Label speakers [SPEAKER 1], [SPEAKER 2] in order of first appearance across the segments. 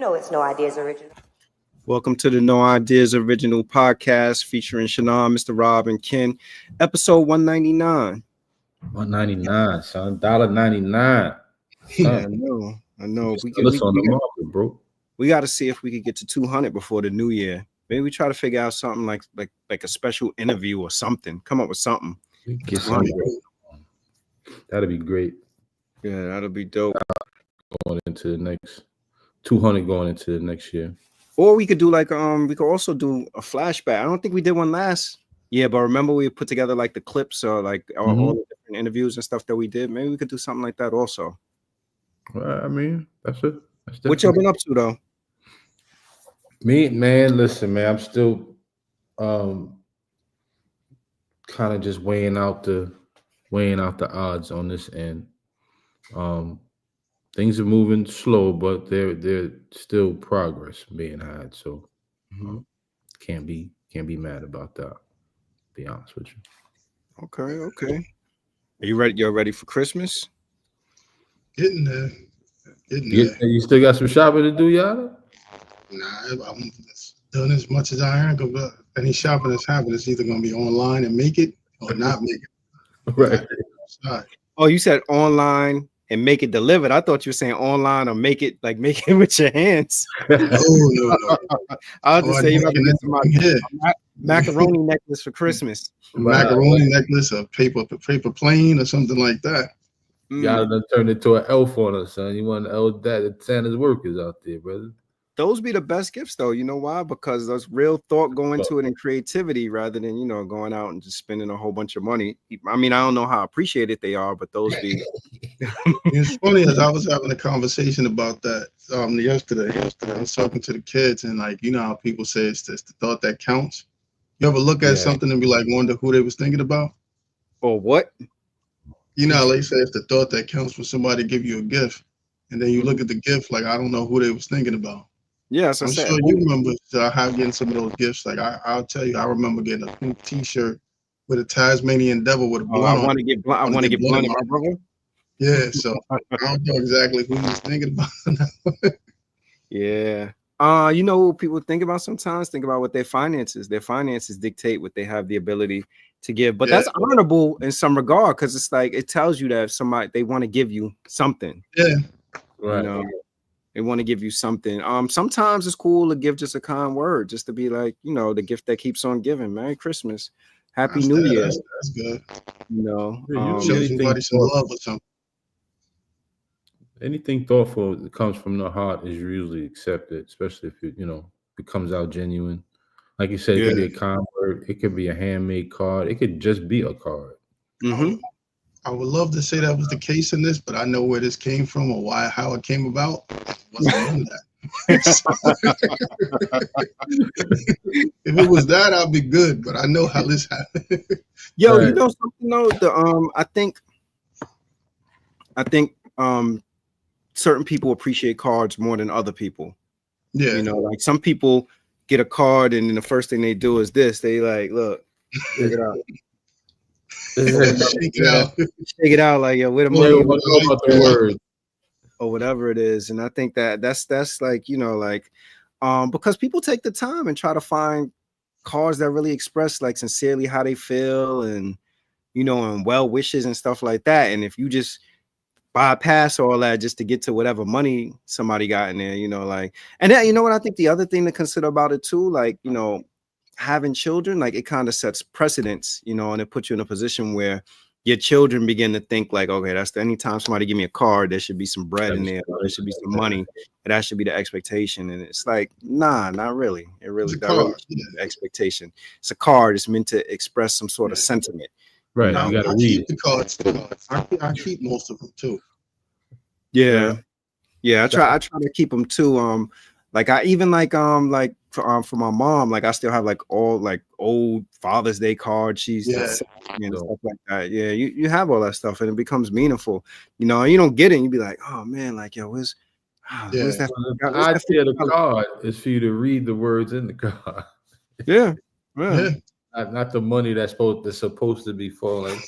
[SPEAKER 1] know it's No Ideas Original.
[SPEAKER 2] Welcome to the No Ideas Original podcast featuring Shannon, Mr. Rob, and Ken. Episode 199.
[SPEAKER 3] 199, son. $1.99.
[SPEAKER 2] I know. We got to see if we could get to 200 before the new year. Maybe we try to figure out something like a special interview or something. Come up with something.
[SPEAKER 3] Get something. That'd be great.
[SPEAKER 2] Yeah, that'll be dope.
[SPEAKER 3] Going into the next 200 going into the next year.
[SPEAKER 2] Or we could do we could also do a flashback. I don't think we did one last year, but remember we put together like the clips or like all the different interviews and stuff that we did. Maybe we could do something like that also.
[SPEAKER 3] Well, I mean, that's it.
[SPEAKER 2] What y'all been up to though?
[SPEAKER 3] Me, man, listen, man, I'm still kind of just weighing out the odds on this end. Things are moving slow, but they're still progress being had. So can't be mad about that. To be honest with you.
[SPEAKER 2] Okay. Are you ready? You're ready for Christmas?
[SPEAKER 4] Getting there.
[SPEAKER 3] You still got some shopping to do, y'all?
[SPEAKER 4] Nah, I'm doing as much as I am. But any shopping that's happening is either going to be online and make it or not make it.
[SPEAKER 3] Right.
[SPEAKER 2] Oh, you said online and make it delivered. I thought you were saying online or make it with your hands.
[SPEAKER 4] No.
[SPEAKER 2] I was just saying you have to get some macaroni necklace for Christmas.
[SPEAKER 4] Macaroni necklace, a paper plane, or something like that.
[SPEAKER 3] Y'all done turned into an elf on us, son. You want that Santa's workers out there, brother.
[SPEAKER 2] Those be the best gifts, though. You know why? Because there's real thought going into it and creativity rather than, going out and just spending a whole bunch of money. I mean, I don't know how appreciated they are, but those be.
[SPEAKER 4] It's funny, as I was having a conversation about that yesterday. I was talking to the kids, and how people say it's just the thought that counts. You ever look at something and be like, wonder who they was thinking about?
[SPEAKER 2] Or what?
[SPEAKER 4] How they say it's the thought that counts for somebody to give you a gift. And then you look at the gift, like, I don't know who they was thinking about.
[SPEAKER 2] Yes,
[SPEAKER 4] I'm sure you remember getting some of those gifts. Like I'll tell you, I remember getting a pink T-shirt with a Tasmanian devil with a blunt.
[SPEAKER 2] I want to get blunt in my brother.
[SPEAKER 4] Yeah, so I don't know exactly who he was thinking about.
[SPEAKER 2] Yeah. What people think about sometimes? Think about what their finances dictate what they have the ability to give. But that's honorable in some regard, because it's like it tells you that if they want to give you something.
[SPEAKER 4] Yeah.
[SPEAKER 3] Right.
[SPEAKER 2] They want to give you something. Sometimes it's cool to give just a kind word, just to be like, the gift that keeps on giving. Merry Christmas, Happy New Year.
[SPEAKER 4] That's good.
[SPEAKER 2] Show
[SPEAKER 4] somebody some love or something.
[SPEAKER 3] Anything thoughtful that comes from the heart is usually accepted, especially if it comes out genuine. Like you said, it could be a kind word, it could be a handmade card, it could just be a card.
[SPEAKER 4] I would love to say that was the case in this, but I know where this came from or how it came about. It wasn't in that. If it was that, I'd be good. But I know how this happened.
[SPEAKER 2] Yo, you know something though? I think certain people appreciate cards more than other people.
[SPEAKER 4] Yeah,
[SPEAKER 2] like some people get a card and then the first thing they do is this. They like, look, check it out.
[SPEAKER 4] Shake
[SPEAKER 2] it out, like, yo, where the money
[SPEAKER 3] about the word
[SPEAKER 2] or whatever it is. And I think that's like, because people take the time and try to find cards that really express like sincerely how they feel and and well wishes and stuff like that. And if you just bypass all that just to get to whatever money somebody got in there, and then what I think the other thing to consider about it too, like, having children, like it kind of sets precedents, and it puts you in a position where your children begin to think like, okay, that's anytime somebody give me a card, there should be some bread in there, or there should be some money, and that should be the expectation. And it's like, nah, not really. It really doesn't the expectation. It's a card. It's meant to express some sort of sentiment.
[SPEAKER 3] Right. You gotta read
[SPEAKER 4] the cards. I keep most of them too.
[SPEAKER 2] Yeah. I try to keep them too. Like I even for my mom, like I still have like all like old Father's Day cards. She's and stuff like that. Yeah, you have all that stuff and it becomes meaningful. You don't get it. And you be like, oh man, like yo, where's that?
[SPEAKER 3] The idea of the card is for you to read the words in the card.
[SPEAKER 2] Yeah.
[SPEAKER 3] Not the money that's supposed to be falling.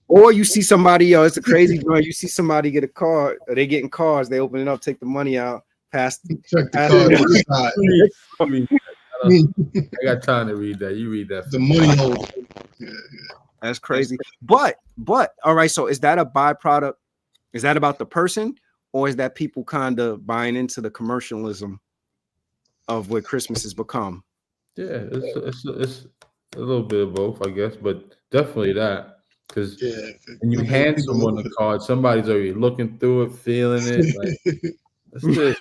[SPEAKER 2] Or you see somebody, it's a crazy joint. You see somebody get a card, or they getting cards, they open it up, take the money out. Past
[SPEAKER 4] Check the card to the
[SPEAKER 3] side. I got time to read that. You read that.
[SPEAKER 4] The money hole. Yeah.
[SPEAKER 2] That's crazy. But all right. So is that a byproduct? Is that about the person, or is that people kind of buying into the commercialism of what Christmas has become?
[SPEAKER 3] Yeah, it's a little bit of both, I guess, but definitely that, because when you hand someone a card, somebody's already looking through it, feeling it, like that's this.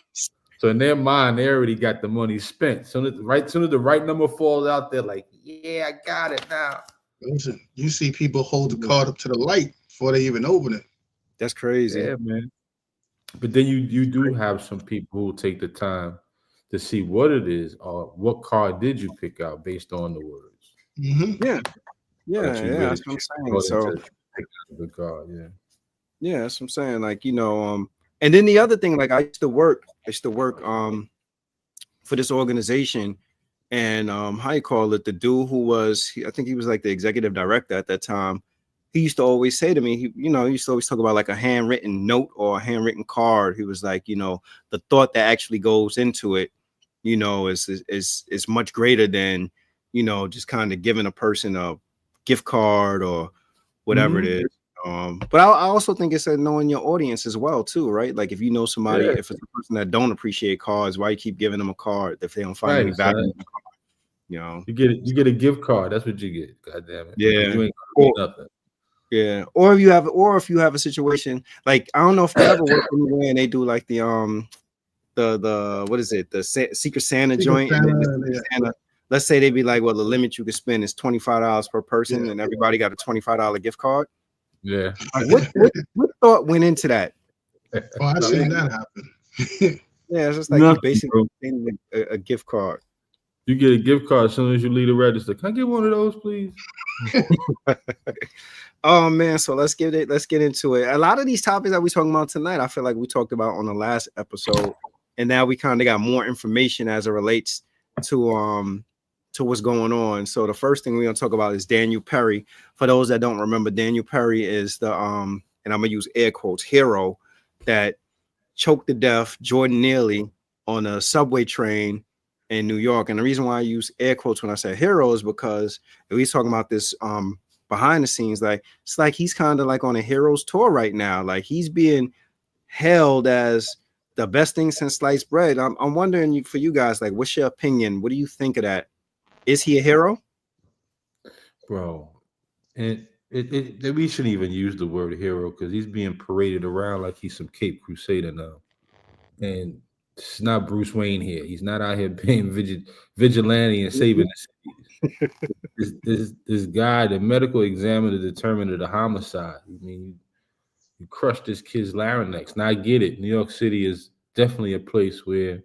[SPEAKER 3] So in their mind, they already got the money spent. Soon as the right number falls out, they're like, "Yeah, I got it now."
[SPEAKER 4] Listen, you see people hold the card up to the light before they even open it.
[SPEAKER 2] That's crazy.
[SPEAKER 3] Yeah, man. But then you do have some people who take the time to see what it is or what card did you pick out based on the words.
[SPEAKER 4] Mm-hmm.
[SPEAKER 2] Yeah, that's what I'm saying. So
[SPEAKER 3] the card,
[SPEAKER 2] yeah, that's what I'm saying. Like, and then the other thing, like I used to work for this organization, and how you call it, the dude who was, I think he was like the executive director at that time. He used to always say to me, he used to always talk about like a handwritten note or a handwritten card. He was like, the thought that actually goes into it, is much greater than, just kind of giving a person a gift card or whatever it is. But I also think it's knowing your audience as well too, right? Like if you know somebody, if it's a person that don't appreciate cards, why you keep giving them a card if they don't find any value in the card?
[SPEAKER 3] You get a gift card. That's what you get. God damn it.
[SPEAKER 2] Yeah.
[SPEAKER 3] You ain't gonna get nothing.
[SPEAKER 2] Yeah. Or if you have a situation like, I don't know if you ever work anywhere and they do like the what is it? The Secret Santa joint. Santa, let's say they be like, well, the limit you can spend is $25 per person, and everybody got a $25 gift card.
[SPEAKER 3] Yeah.
[SPEAKER 2] Like, what thought went into that?
[SPEAKER 4] Oh, I've seen that happen.
[SPEAKER 2] Yeah, it's just like you basically a gift card.
[SPEAKER 3] You get a gift card as soon as you leave the register. Can I get one of those, please?
[SPEAKER 2] Oh man, so let's get into it. A lot of these topics that we're talking about tonight, I feel like we talked about on the last episode, and now we kind of got more information as it relates to what's going on. So the first thing we're gonna talk about is Daniel Perry. For those that don't remember, Daniel Perry is the and I'm gonna use air quotes, hero that choked to death Jordan Neely on a subway train in New York. And the reason why I use air quotes when I say hero is because he's talking about this behind the scenes, like it's like he's kind of like on a hero's tour right now. Like he's being held as the best thing since sliced bread. I'm wondering for you guys, like, what's your opinion? What do you think of that? Is he a hero?
[SPEAKER 3] Bro, and we shouldn't even use the word hero because he's being paraded around like he's some Cape Crusader now. And it's not Bruce Wayne here. He's not out here being vigilante and saving the cities. This guy, the medical examiner, determined it a homicide. I mean, you crushed this kid's larynx. Now I get it. New York City is definitely a place where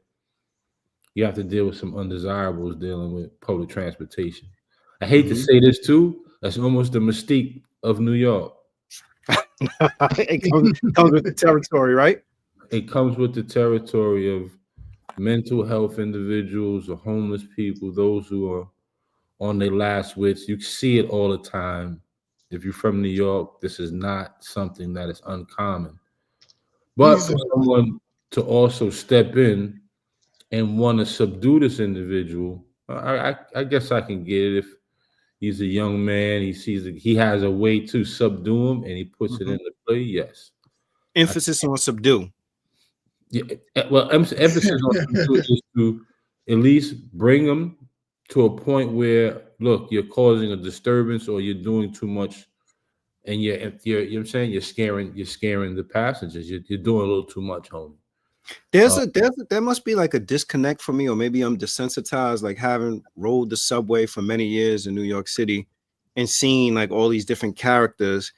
[SPEAKER 3] you have to deal with some undesirables dealing with public transportation. I hate to say this too. That's almost the mystique of New York.
[SPEAKER 2] It comes with the territory, right?
[SPEAKER 3] It comes with the territory of mental health individuals or homeless people, those who are on their last wits. You see it all the time. If you're from New York, this is not something that is uncommon. But for someone to also step in and want to subdue this individual, I guess I can get it. If he's a young man, he sees he has a way to subdue him and he puts it into play, yes.
[SPEAKER 2] Emphasis on subdue.
[SPEAKER 3] Yeah, well, emphasis on subdue is to at least bring them to a point where, look, you're causing a disturbance or you're doing too much, and you know what I'm saying, you're scaring the passengers. You're doing a little too much, homie.
[SPEAKER 2] There must be like a disconnect for me, or maybe I'm desensitized, like having rode the subway for many years in New York City and seeing like all these different characters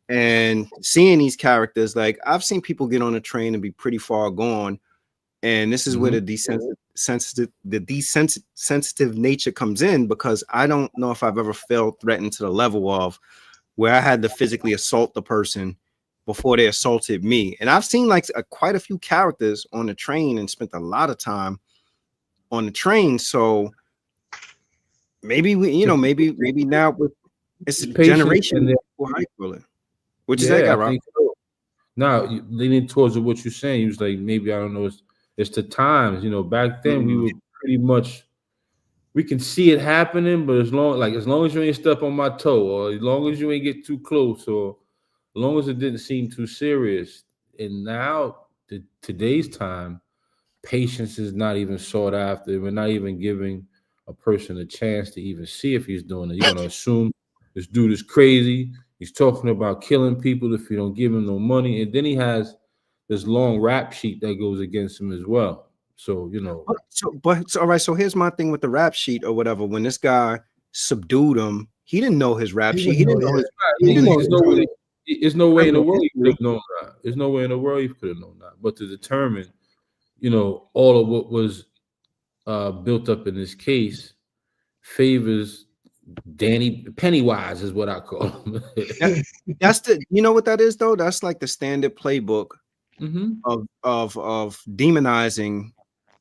[SPEAKER 2] and seeing these characters. Like I've seen people get on a train and be pretty far gone. And this is where the desensitive nature comes in, because I don't know if I've ever felt threatened to the level of where I had to physically assault the person before they assaulted me. And I've seen like quite a few characters on the train and spent a lot of time on the train. So maybe maybe now it's a generation. Which is that guy, right?
[SPEAKER 3] Now leaning towards what you're saying, he was like, maybe I don't know. It's the times, you know. Back then, we were pretty much, we can see it happening, but as long as you ain't step on my toe, or as long as you ain't get too close, or as long as it didn't seem too serious. And now, today's time, patience is not even sought after. We're not even giving a person a chance to even see if he's doing it. You're gonna assume this dude is crazy. He's talking about killing people if you don't give him no money, and then he has this long rap sheet that goes against him as well. So you know.
[SPEAKER 2] But all right. So here's my thing with the rap sheet or whatever. When this guy subdued him, he didn't know his rap sheet. He didn't know his.
[SPEAKER 3] There's no way in the world he could have known that. There's no way in the world he could have known that. But to determine, you know, all of what was built up in this case favors Danny Pennywise, is what I call him.
[SPEAKER 2] That's the, you know what that is though? That's like the standard playbook of demonizing,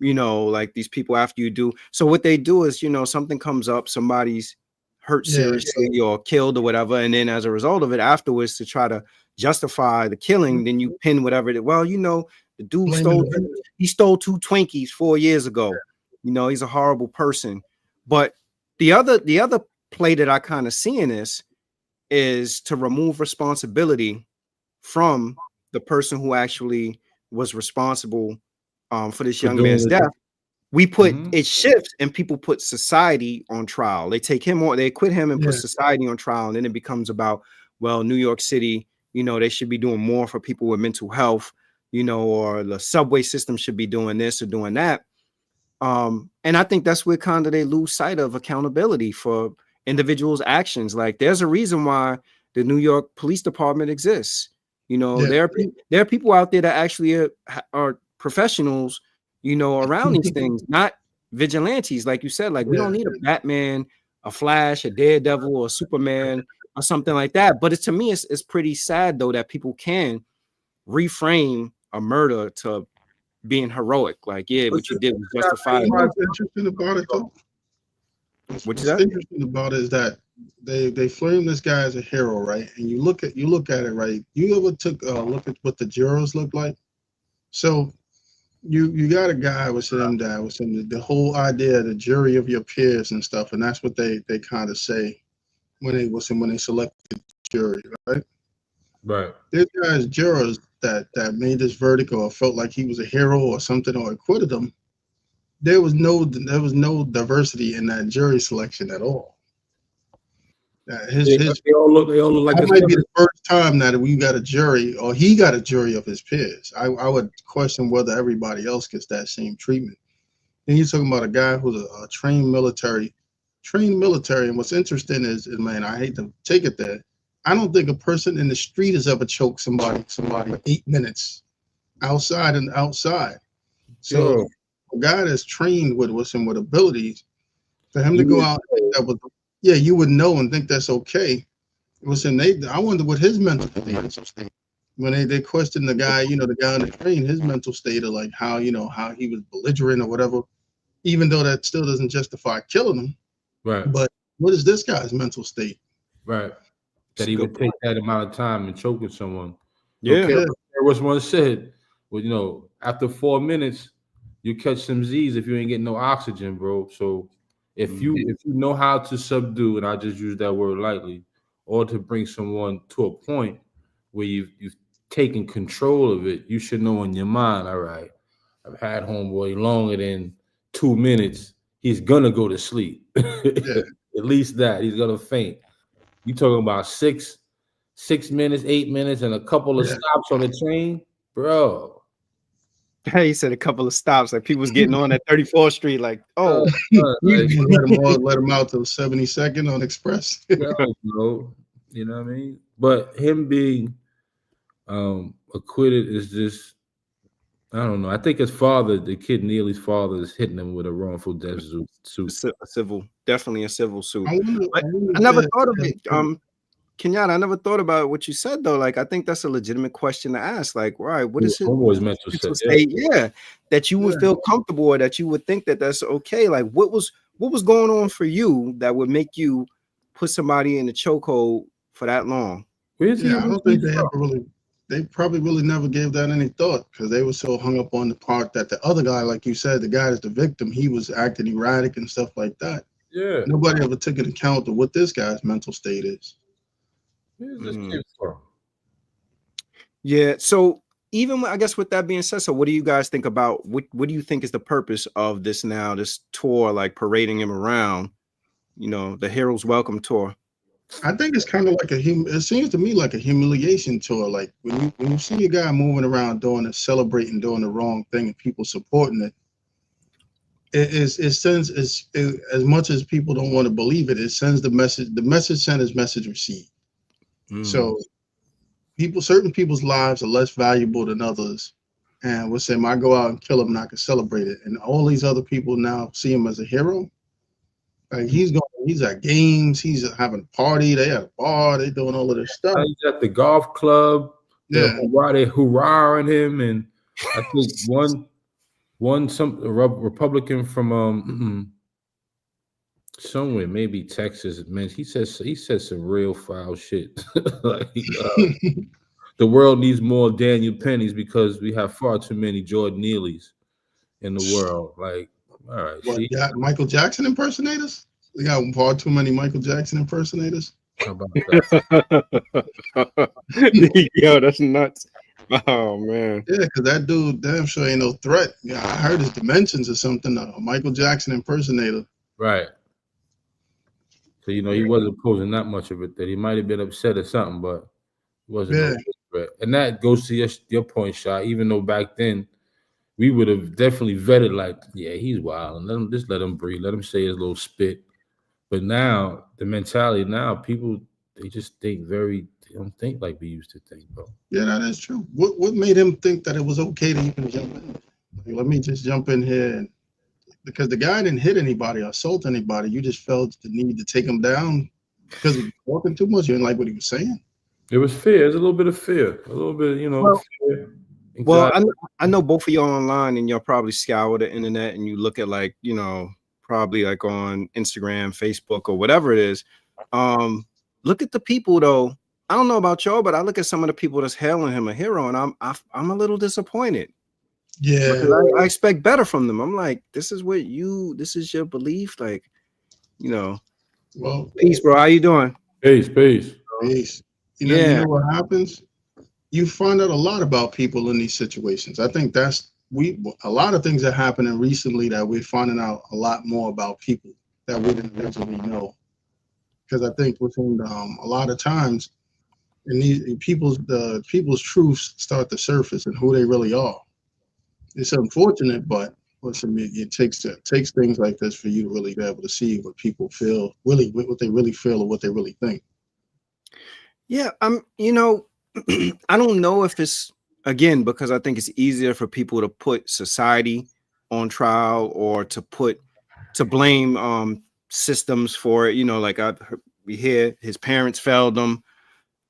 [SPEAKER 2] you know, like these people after you do. So what they do is, you know, something comes up, somebody's hurt seriously or killed or whatever, and then as a result of it afterwards, to try to justify the killing, then you pin whatever it. Well, you know, the dude stole 2 Twinkies 4 years ago. You know, he's a horrible person. But the other play that I kind of see in this is to remove responsibility from the person who actually was responsible for this young man's death. We put it shifts, and people put society on trial. They take him on, they acquit him and put society on trial, and then it becomes about, well, New York City, you know, they should be doing more for people with mental health, you know, or the subway system should be doing this or doing that. And I think that's where kind of they lose sight of accountability for individuals' actions. Like, there's a reason why the New York Police Department exists. You know, there are people out there that actually are professionals, you know, around these things, not vigilantes, like you said. Like, we don't need a Batman, a Flash, a Daredevil, or a Superman, or something like that. But to me, it's pretty sad though that people can reframe a murder to being heroic. Like, yeah, what you did was justified.
[SPEAKER 4] What's interesting about it though? What's interesting about it is that they frame this guy as a hero, right? And you look at it, right? You ever took a look at what the jurors look like? So you got a guy with him that was in the whole idea of the jury of your peers and stuff, and that's what they kind of say when they select the jury, right?
[SPEAKER 3] Right.
[SPEAKER 4] There's guys, jurors that made this verdict or felt like he was a hero or something or acquitted him. There was no diversity in that jury selection at all. They all look like that might be the first time that we got a jury, or he got a jury of his peers. I would question whether everybody else gets that same treatment. Then you're talking about a guy who's a trained military, and what's interesting is, man, I hate to take it there, I don't think a person in the street has ever choked somebody for 8 minutes outside. So a guy that's trained with abilities, for him to go out, you would know and think that's okay. I wonder what his mental state is. When they questioned the guy, the guy on the train, his mental state of like how he was belligerent or whatever, even though that still doesn't justify killing him.
[SPEAKER 3] Right.
[SPEAKER 4] But what is this guy's mental state?
[SPEAKER 3] Right. That he would take that amount of time and choke with someone.
[SPEAKER 2] Yeah.
[SPEAKER 3] Okay. What one said, well, after 4 minutes, you catch some Z's if you ain't getting no oxygen, bro. So if you know how to subdue, and I just use that word lightly, or to bring someone to a point where you've taken control of it, you should know in your mind, all right, I've had homeboy longer than 2 minutes. He's gonna go to sleep. At least that. He's gonna faint. You talking about 6 minutes, 8 minutes, and a couple of stops on the train, bro.
[SPEAKER 2] He said a couple of stops, like people was getting on at 34th Street, like, let
[SPEAKER 4] him out to 72nd on Express.
[SPEAKER 3] Bro, you know what I mean? But him being acquitted is just, I don't know. I think his father, the kid Neely's father, is hitting him with a wrongful death suit.
[SPEAKER 2] Definitely a civil suit. I never thought of it. Kenyatta, I never thought about what you said though. Like, I think that's a legitimate question to ask. Like, right, what is his mental state? Yeah, that you would feel comfortable, or that you would think that that's okay. Like, what was going on for you that would make you put somebody in the chokehold for that long?
[SPEAKER 4] I don't think they ever really. they probably really never gave that any thought because they were so hung up on the part that the other guy, like you said, the guy that's the victim, he was acting erratic and stuff like that.
[SPEAKER 3] Yeah.
[SPEAKER 4] Nobody ever took into account of what this guy's mental state is.
[SPEAKER 3] Where's this kid from?
[SPEAKER 2] Yeah. So even I guess with that being said, so what do you guys think about what do you think is the purpose of this now, this tour, like parading him around, the Heroes Welcome tour?
[SPEAKER 4] I think it's kind of like it seems to me like a humiliation tour. Like when you see a guy moving around celebrating, doing the wrong thing, and people supporting it, it sends as much as people don't want to believe it. It sends the message. The message sent is message received. So certain people's lives are less valuable than others, and we'll say, "I go out and kill him, and I can celebrate it." And all these other people now see him as a hero. Like he's at games, he's having a party, they at a bar, they doing all of this stuff.
[SPEAKER 3] He's at the golf club.
[SPEAKER 4] Yeah,
[SPEAKER 3] they're hurrahing him, and I think a Republican from somewhere, maybe Texas, man, he said some real foul shit. Like the world needs more Daniel Pennies because we have far too many Jordan Neelys in the world. Like, all right,
[SPEAKER 4] Michael Jackson impersonators? We got far too many Michael Jackson impersonators.
[SPEAKER 3] How about that?
[SPEAKER 2] Yo, that's nuts. Oh man.
[SPEAKER 4] Yeah, because that dude damn sure ain't no threat. Yeah, I heard his dimensions or something. A Michael Jackson impersonator.
[SPEAKER 3] Right. So he wasn't posing that much of it. That he might have been upset or something, but it wasn't no threat. And that goes to your point, Shot. Even though back then we would have definitely vetted, like, yeah, he's wild, and let him breathe, let him say his little spit. But now the mentality people they just think they don't think like we used to think, bro.
[SPEAKER 4] Yeah, that is true. What made him think that it was okay to even jump in? Like, let me just jump in here, because the guy didn't hit anybody or assault anybody. You just felt the need to take him down because he was talking too much. You didn't like what he was saying.
[SPEAKER 3] It was fear. There's a little bit of fear, a little bit, fear.
[SPEAKER 2] Well, I know both of y'all online, and y'all probably scour the internet and you look at probably like on Instagram, Facebook, or whatever it is. Look at the people though. I don't know about y'all, but I look at some of the people that's hailing him a hero, and I'm a little disappointed.
[SPEAKER 4] Yeah,
[SPEAKER 2] because I expect better from them. I'm like, this is your belief, like,
[SPEAKER 4] Well,
[SPEAKER 2] peace, bro. How you doing?
[SPEAKER 3] Peace.
[SPEAKER 4] You know what happens? You find out a lot about people in these situations. I think a lot of things are happening recently that we're finding out a lot more about people that we didn't originally know. Because I think within a lot of times, in these people's truths start to surface and who they really are. It's unfortunate, but it takes things like this for you to really be able to see what people feel, really what they really feel or what they really think.
[SPEAKER 2] Yeah, I don't know if it's, again, because I think it's easier for people to put society on trial or to blame systems for it. Like we hear his parents failed him,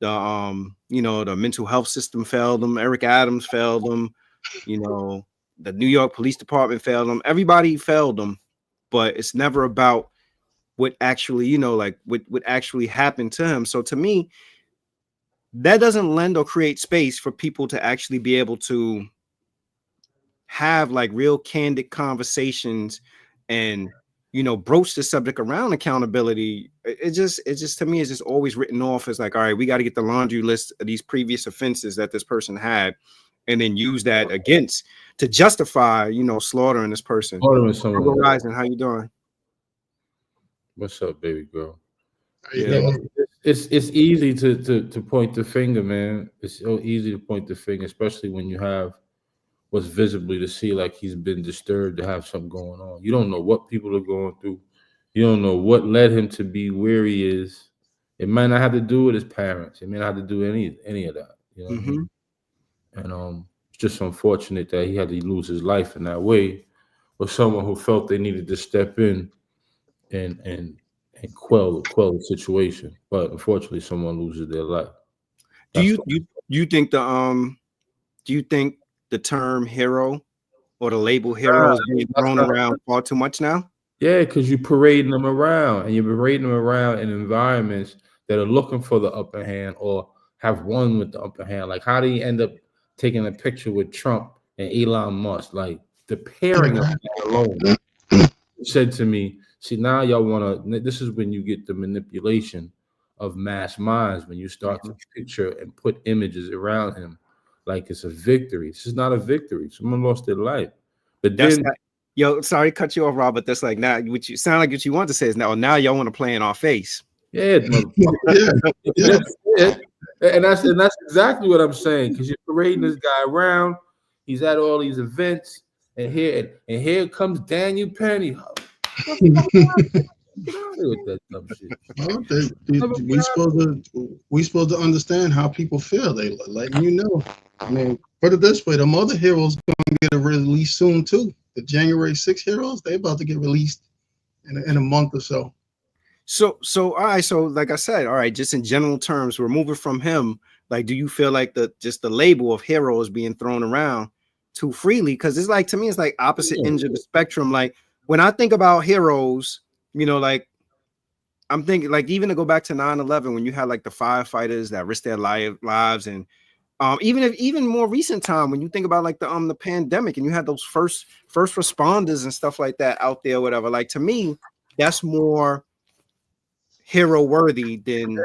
[SPEAKER 2] the mental health system failed him, Eric Adams failed him, the New York Police Department failed him. Everybody failed him, but it's never about what actually, what actually happened to him. So to me, that doesn't lend or create space for people to actually be able to have like real candid conversations and, broach the subject around accountability. It just to me is just always written off as like, all right, we got to get the laundry list of these previous offenses that this person had and then use that to justify, slaughtering this person. Horizon, how you doing?
[SPEAKER 3] What's up, baby girl?
[SPEAKER 4] Yeah.
[SPEAKER 3] It's easy to point the finger, man. It's so easy to point the finger, especially when you have what's visibly to see like he's been disturbed, to have something going on. You don't know what people are going through. You don't know what led him to be where he is. It might not have to do with his parents. It may not have to do any of that. You know what I mean? And it's just unfortunate that he had to lose his life in that way, with someone who felt they needed to step in and quell the situation. But unfortunately, someone loses their life.
[SPEAKER 2] Do you think the term hero or the label hero is being thrown around far too much now?
[SPEAKER 3] Yeah, because you're parading them around, and you're parading them around in environments that are looking for the upper hand, or have won with the upper hand. Like, how do you end up taking a picture with Trump and Elon Musk? Like, the pairing of that alone said to me, see, now y'all want to, this is when you get the manipulation of mass minds, when you start to picture and put images around him like it's a victory. This is not a victory. Someone lost their life. But then,
[SPEAKER 2] yo, sorry to cut you off, Rob, but that's like, now what you sound like what you want to say is now y'all want to play in our face.
[SPEAKER 3] Yeah, that's it. And that's exactly what I'm saying, because you're parading this guy around. He's at all these events, and here comes Daniel Penny. Get out of here with that dumb shit.
[SPEAKER 4] Well, we supposed to understand how people feel. They letting you know. I mean, put it this way: the other heroes gonna get a release soon too. The January 6th heroes, they about to get released in a month or so.
[SPEAKER 2] So all right. So like I said, all right, just in general terms, we're moving from him. Like, do you feel like the label of hero is being thrown around too freely? Because it's like, to me, it's like opposite ends of the spectrum. Like, when I think about heroes, you know, like I'm thinking, like, even to go back to 9/11, when you had like the firefighters that risked their lives, and even more recent time, when you think about like the pandemic, and you had those first responders and stuff like that out there, whatever. Like, to me, that's more hero worthy than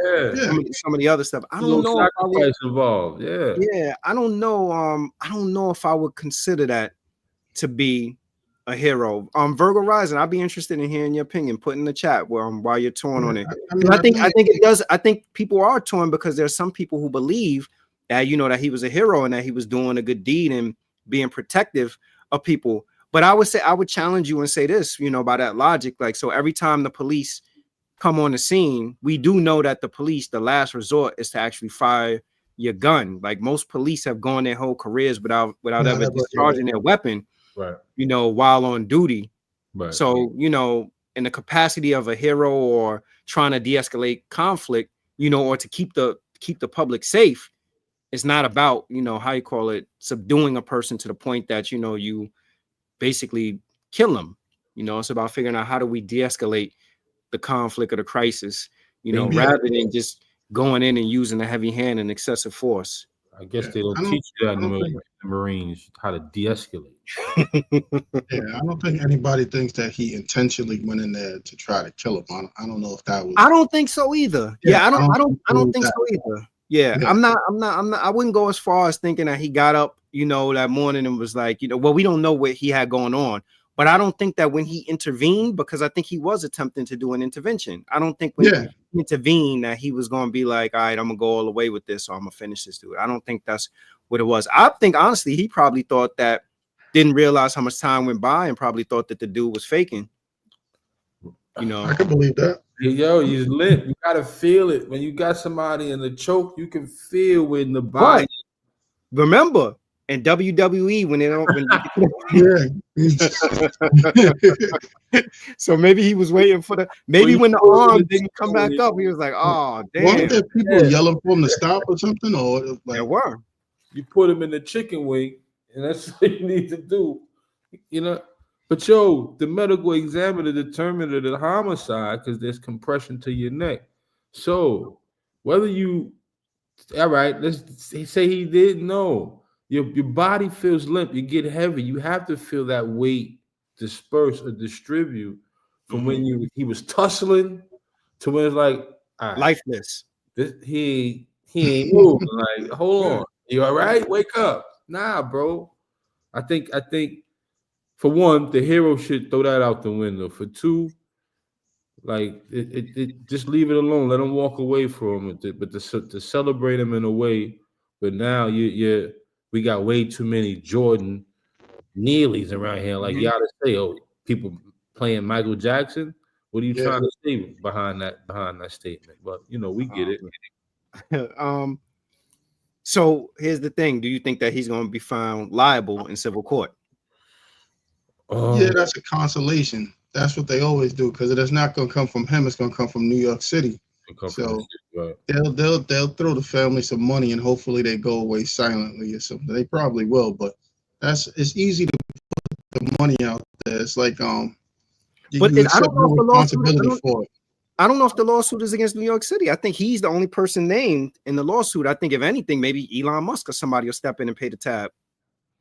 [SPEAKER 2] some of the other stuff. I don't know if I would,
[SPEAKER 3] involved.
[SPEAKER 2] Yeah, I don't know. I don't know if I would consider that to be a hero. Virgo Rising, I'd be interested in hearing your opinion. Put in the chat while you're torn on it. I think it does. I think people are torn because there's some people who believe that, you know, that he was a hero and that he was doing a good deed and being protective of people. But I would challenge you and say this, you know, by that logic. Like, so every time the police come on the scene, we do know that the police, the last resort is to actually fire your gun. Like, most police have gone their whole careers without ever discharging their weapon,
[SPEAKER 3] right,
[SPEAKER 2] you know, while on duty.
[SPEAKER 3] Right.
[SPEAKER 2] So, you know, in the capacity of a hero or trying to de-escalate conflict, you know, or to keep the public safe, it's not about, you know, how you call it, subduing a person to the point that, you know, you basically kill them. You know, it's about figuring out how do we de-escalate the conflict or the crisis, you know, rather than just going in and using a heavy hand and excessive force.
[SPEAKER 3] I guess they don't teach you that in the Marines, how to de-escalate.
[SPEAKER 4] Yeah, I don't think anybody thinks that he intentionally went in there to try to kill him. I don't know if that was.
[SPEAKER 2] I don't think so either. Yeah, I don't think so either. Yeah, I'm not. I wouldn't go as far as thinking that he got up, you know, that morning and was like, you know, well, we don't know what he had going on. But I don't think that when he intervened, because I think he was attempting to do an intervention. I don't think when he intervened that he was going to be like, all right, I'm going to go all the way with this, or I'm going to finish this dude. I don't think that's what it was. I think, honestly, he probably thought that, didn't realize how much time went by, and probably thought that the dude was faking. You know,
[SPEAKER 4] I can believe that.
[SPEAKER 3] Yo, he's lit. You got to feel it. When you got somebody in the choke, you can feel when the body.
[SPEAKER 2] But remember, in WWE, when they don't, so maybe he was waiting for when the arm didn't come back up, he was like, "Oh, damn!"
[SPEAKER 4] Weren't there people yelling for him to stop or something? Or like,
[SPEAKER 2] there were.
[SPEAKER 3] You put him in the chicken wing, and that's what you need to do, you know. But yo, the medical examiner determined it a homicide because there's compression to your neck. So whether you, all right, let's say he didn't know. Your body feels limp. You get heavy. You have to feel that weight disperse or distribute from when he was tussling to when it's like right,
[SPEAKER 2] lifeless.
[SPEAKER 3] He ain't moving. Like, hold on, you all right? Wake up. Nah, bro. I think for one, the hero should throw that out the window. For two, like it just leave it alone. Let him walk away from it. But to celebrate him in a way, but now we got way too many Jordan Neelys around here. Like, you gotta say, oh, people playing Michael Jackson. What are you trying to say behind that statement? But you know, we get it.
[SPEAKER 2] So here's the thing: do you think that he's going to be found liable in civil court?
[SPEAKER 4] Yeah, that's a consolation. That's what they always do, because it's not going to come from him. It's going to come from New York City. So they'll throw the family some money, and hopefully they go away silently or something. They probably will, but it's easy to put the money out there. It's like
[SPEAKER 2] but I don't know if the lawsuit,
[SPEAKER 4] for it.
[SPEAKER 2] I don't know if the lawsuit is against New York City. I think he's the only person named in the lawsuit. I think if anything, maybe Elon Musk or somebody will step in and pay the tab.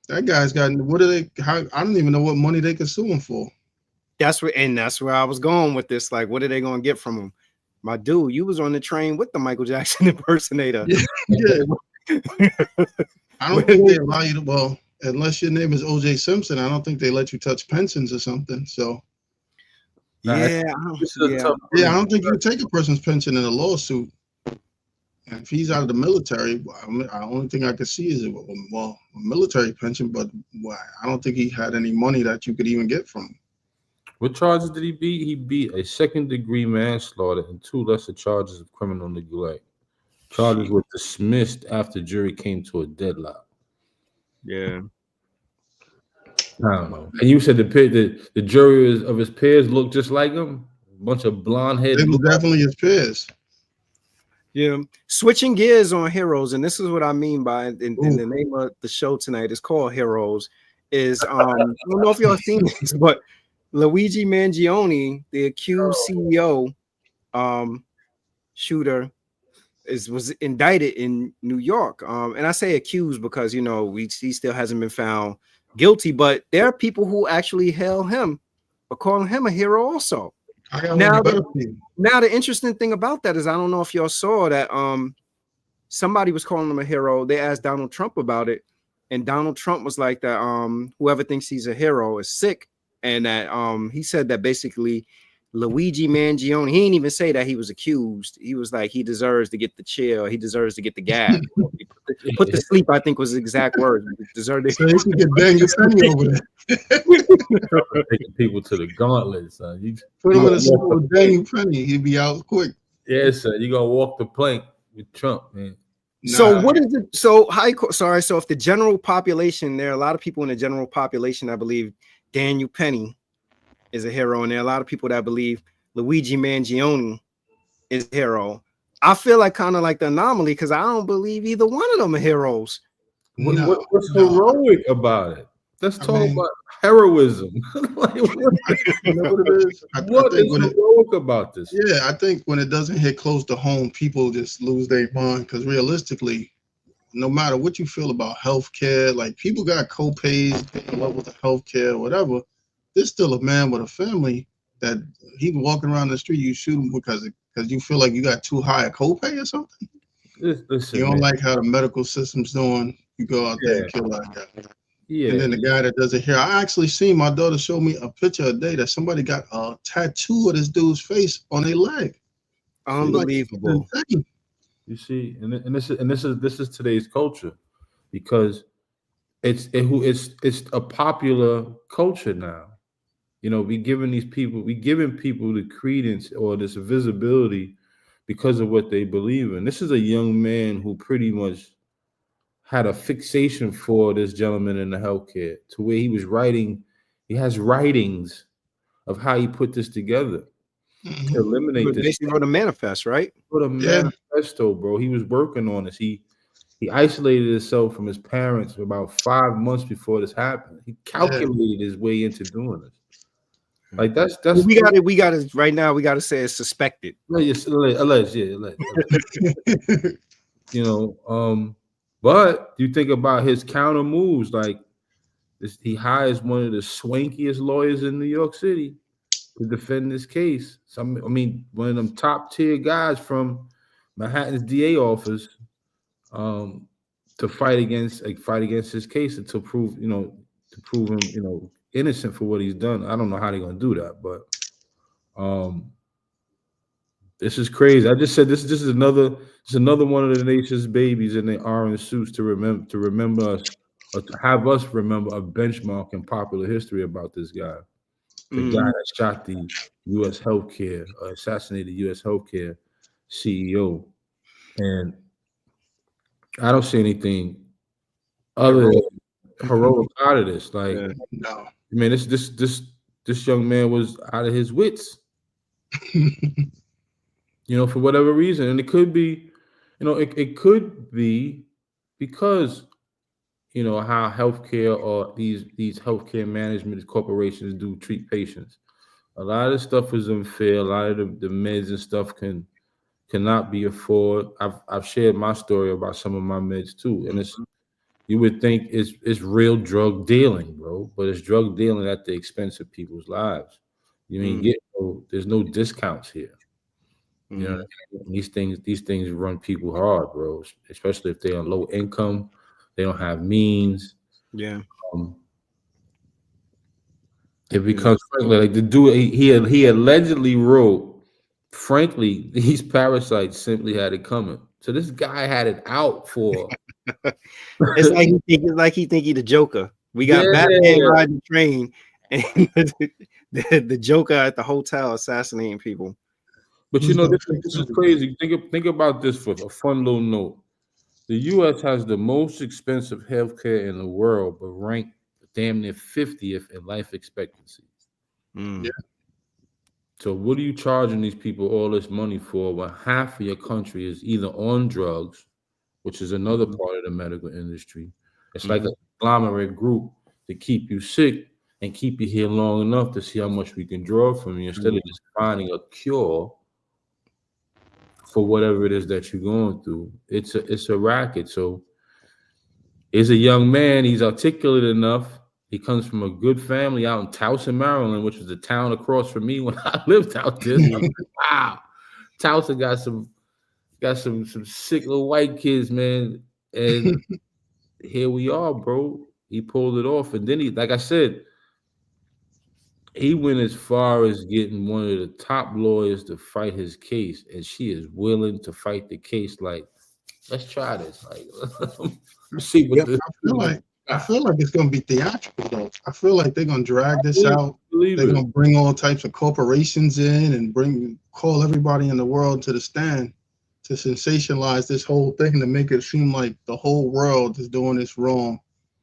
[SPEAKER 4] That guy's got, what are they, I don't even know what money they could sue him for.
[SPEAKER 2] That's where I was going with this. Like, what are they going to get from him? My dude, you was on the train with the Michael Jackson impersonator.
[SPEAKER 4] Yeah. I don't think they allow you to, well, unless your name is OJ Simpson, I don't think they let you touch pensions or something. So
[SPEAKER 2] yeah,
[SPEAKER 4] I don't think you take a person's pension in a lawsuit. And if he's out of the military, the only thing I could see is a military pension, but I don't think he had any money that you could even get from him.
[SPEAKER 3] What charges did he beat? He beat a second-degree manslaughter and 2 lesser charges of criminal neglect. Charges were dismissed after jury came to a deadlock.
[SPEAKER 2] Yeah.
[SPEAKER 3] I don't know. And you said the jury of his peers looked just like him? A bunch of blonde head.
[SPEAKER 4] It was definitely his peers.
[SPEAKER 2] Yeah. Switching gears on Heroes, and this is what I mean by in the name of the show tonight is called Heroes. Is I don't know if y'all seen this, but Luigi Mangione, the accused CEO shooter, was indicted in New York. And I say accused because he still hasn't been found guilty, but there are people who actually hail him or calling him a hero also. Now the interesting thing about that is I don't know if y'all saw that somebody was calling him a hero. They asked Donald Trump about it, and Donald Trump was like that whoever thinks he's a hero is sick, and that he said that basically Luigi Mangione, he didn't even say that he was accused. He was like, he deserves to get the chill. He deserves to get the gas. Put to sleep, I think was the exact word. Deserve to.
[SPEAKER 4] So he should get Daniel Penny over there.
[SPEAKER 3] Taking people to the gauntlet, son. You
[SPEAKER 4] put him in a spot with Daniel Penny. He'd be out quick.
[SPEAKER 3] Yeah, son. You're going to walk the plank with Trump, man.
[SPEAKER 2] So what is it? So so if the general population, there are a lot of people in the general population that believe Daniel Penny is a hero, and there are a lot of people that believe Luigi Mangione is a hero. I feel like kind of like the anomaly because I don't believe either one of them are heroes.
[SPEAKER 3] What's heroic about it? Let's talk about heroism. What is heroic about this?
[SPEAKER 4] Yeah, I think when it doesn't hit close to home, people just lose their mind because realistically, no matter what you feel about healthcare, like people got co-pays, levels of healthcare, whatever. There's still a man with a family that he walking around the street, you shoot him because you feel like you got too high a copay or something.
[SPEAKER 3] Listen,
[SPEAKER 4] you don't like how the medical system's doing. You go out there and kill that guy. Yeah. And then the guy that does it here, I actually seen my daughter show me a picture a day that somebody got a tattoo of this dude's face on their leg.
[SPEAKER 2] Unbelievable.
[SPEAKER 3] You see, and this is today's culture because it's a popular culture now. We giving people the credence or this visibility because of what they believe in. This is a young man who pretty much had a fixation for this gentleman in the healthcare to where he has writings of how he put this together to eliminate this.
[SPEAKER 2] Basically wrote a manifest, right?
[SPEAKER 3] What a manifesto, bro. He was working on this. He isolated himself from his parents for about 5 months before this happened. He calculated his way into doing this. Like that's
[SPEAKER 2] we got it right now. We got to say it's suspected.
[SPEAKER 3] Alleged. But you think about his counter moves, like he hires one of the swankiest lawyers in New York City to defend this case. One of them top tier guys from Manhattan's DA office, to fight against his case and to prove him, innocent for what he's done. I don't know how they're gonna do that, but this is crazy. I just said this is another one of the nation's babies in their orange suits to remember us, or to have us remember a benchmark in popular history about this guy, the guy that shot the U.S. healthcare, assassinated U.S. healthcare CEO, and I don't see anything other than heroic out of this. Like,
[SPEAKER 4] no,
[SPEAKER 3] man, this young man was out of his wits. For whatever reason. And it could be, it could be because, how healthcare or these healthcare management corporations do treat patients. A lot of the stuff is unfair. A lot of the meds and stuff cannot be afforded. I've shared my story about some of my meds too, and it's
[SPEAKER 2] Mhm.
[SPEAKER 3] you would think it's real drug dealing, bro, but it's drug dealing at the expense of people's lives. You mean
[SPEAKER 2] Mm,
[SPEAKER 3] get there's no discounts here. You know what
[SPEAKER 2] mm,
[SPEAKER 3] I mean? These things run people hard, bro. Especially if they're on low income, they don't have means.
[SPEAKER 2] yeah,
[SPEAKER 3] Um, it
[SPEAKER 2] yeah.
[SPEAKER 3] becomes frankly like the dude he allegedly wrote, frankly, these parasites simply had it coming. So this guy had it out for
[SPEAKER 2] It's like he think he the Joker. We got Batman
[SPEAKER 3] yeah.
[SPEAKER 2] riding the train, and the Joker at the hotel assassinating people.
[SPEAKER 3] But you
[SPEAKER 4] Who's
[SPEAKER 3] know,
[SPEAKER 4] gonna
[SPEAKER 3] this
[SPEAKER 4] fix
[SPEAKER 3] is
[SPEAKER 4] everything?
[SPEAKER 3] crazy. Think about this for a fun little note. The U.S. has the most expensive healthcare in the world, but ranked damn near 50th in life expectancy.
[SPEAKER 2] Mm,
[SPEAKER 4] Yeah,
[SPEAKER 3] So what are you charging these people all this money for when half of your country is either on drugs, which is another
[SPEAKER 2] mhm,
[SPEAKER 3] part of the medical industry. It's like a
[SPEAKER 2] mhm,
[SPEAKER 3] conglomerate group to keep you sick and keep you here long enough to see how much we can draw from you instead of
[SPEAKER 2] mm.
[SPEAKER 3] just finding a cure for whatever it is that you're going through. It's a racket. So he's a young man. He's articulate enough. He comes from a good family out in Towson, Maryland, which was the town across from me when I lived out there. So I'm like, wow, Towson got some sick little white kids, man. And here we are, bro. He pulled it off, and then like I said, he went as far as getting one of the top lawyers to fight his case, and she is willing to fight the case. Like, let's try this. Like, let's see what
[SPEAKER 2] Yep.
[SPEAKER 3] the
[SPEAKER 4] I feel like I
[SPEAKER 3] got.
[SPEAKER 4] feel like it's gonna be theatrical though. I feel like they're gonna drag this
[SPEAKER 3] Believe,
[SPEAKER 4] out.
[SPEAKER 3] believe
[SPEAKER 4] They're
[SPEAKER 3] it.
[SPEAKER 4] gonna bring all types of corporations in and call everybody in the world to the stand to sensationalize this whole thing to make it seem like the whole world is doing this wrong,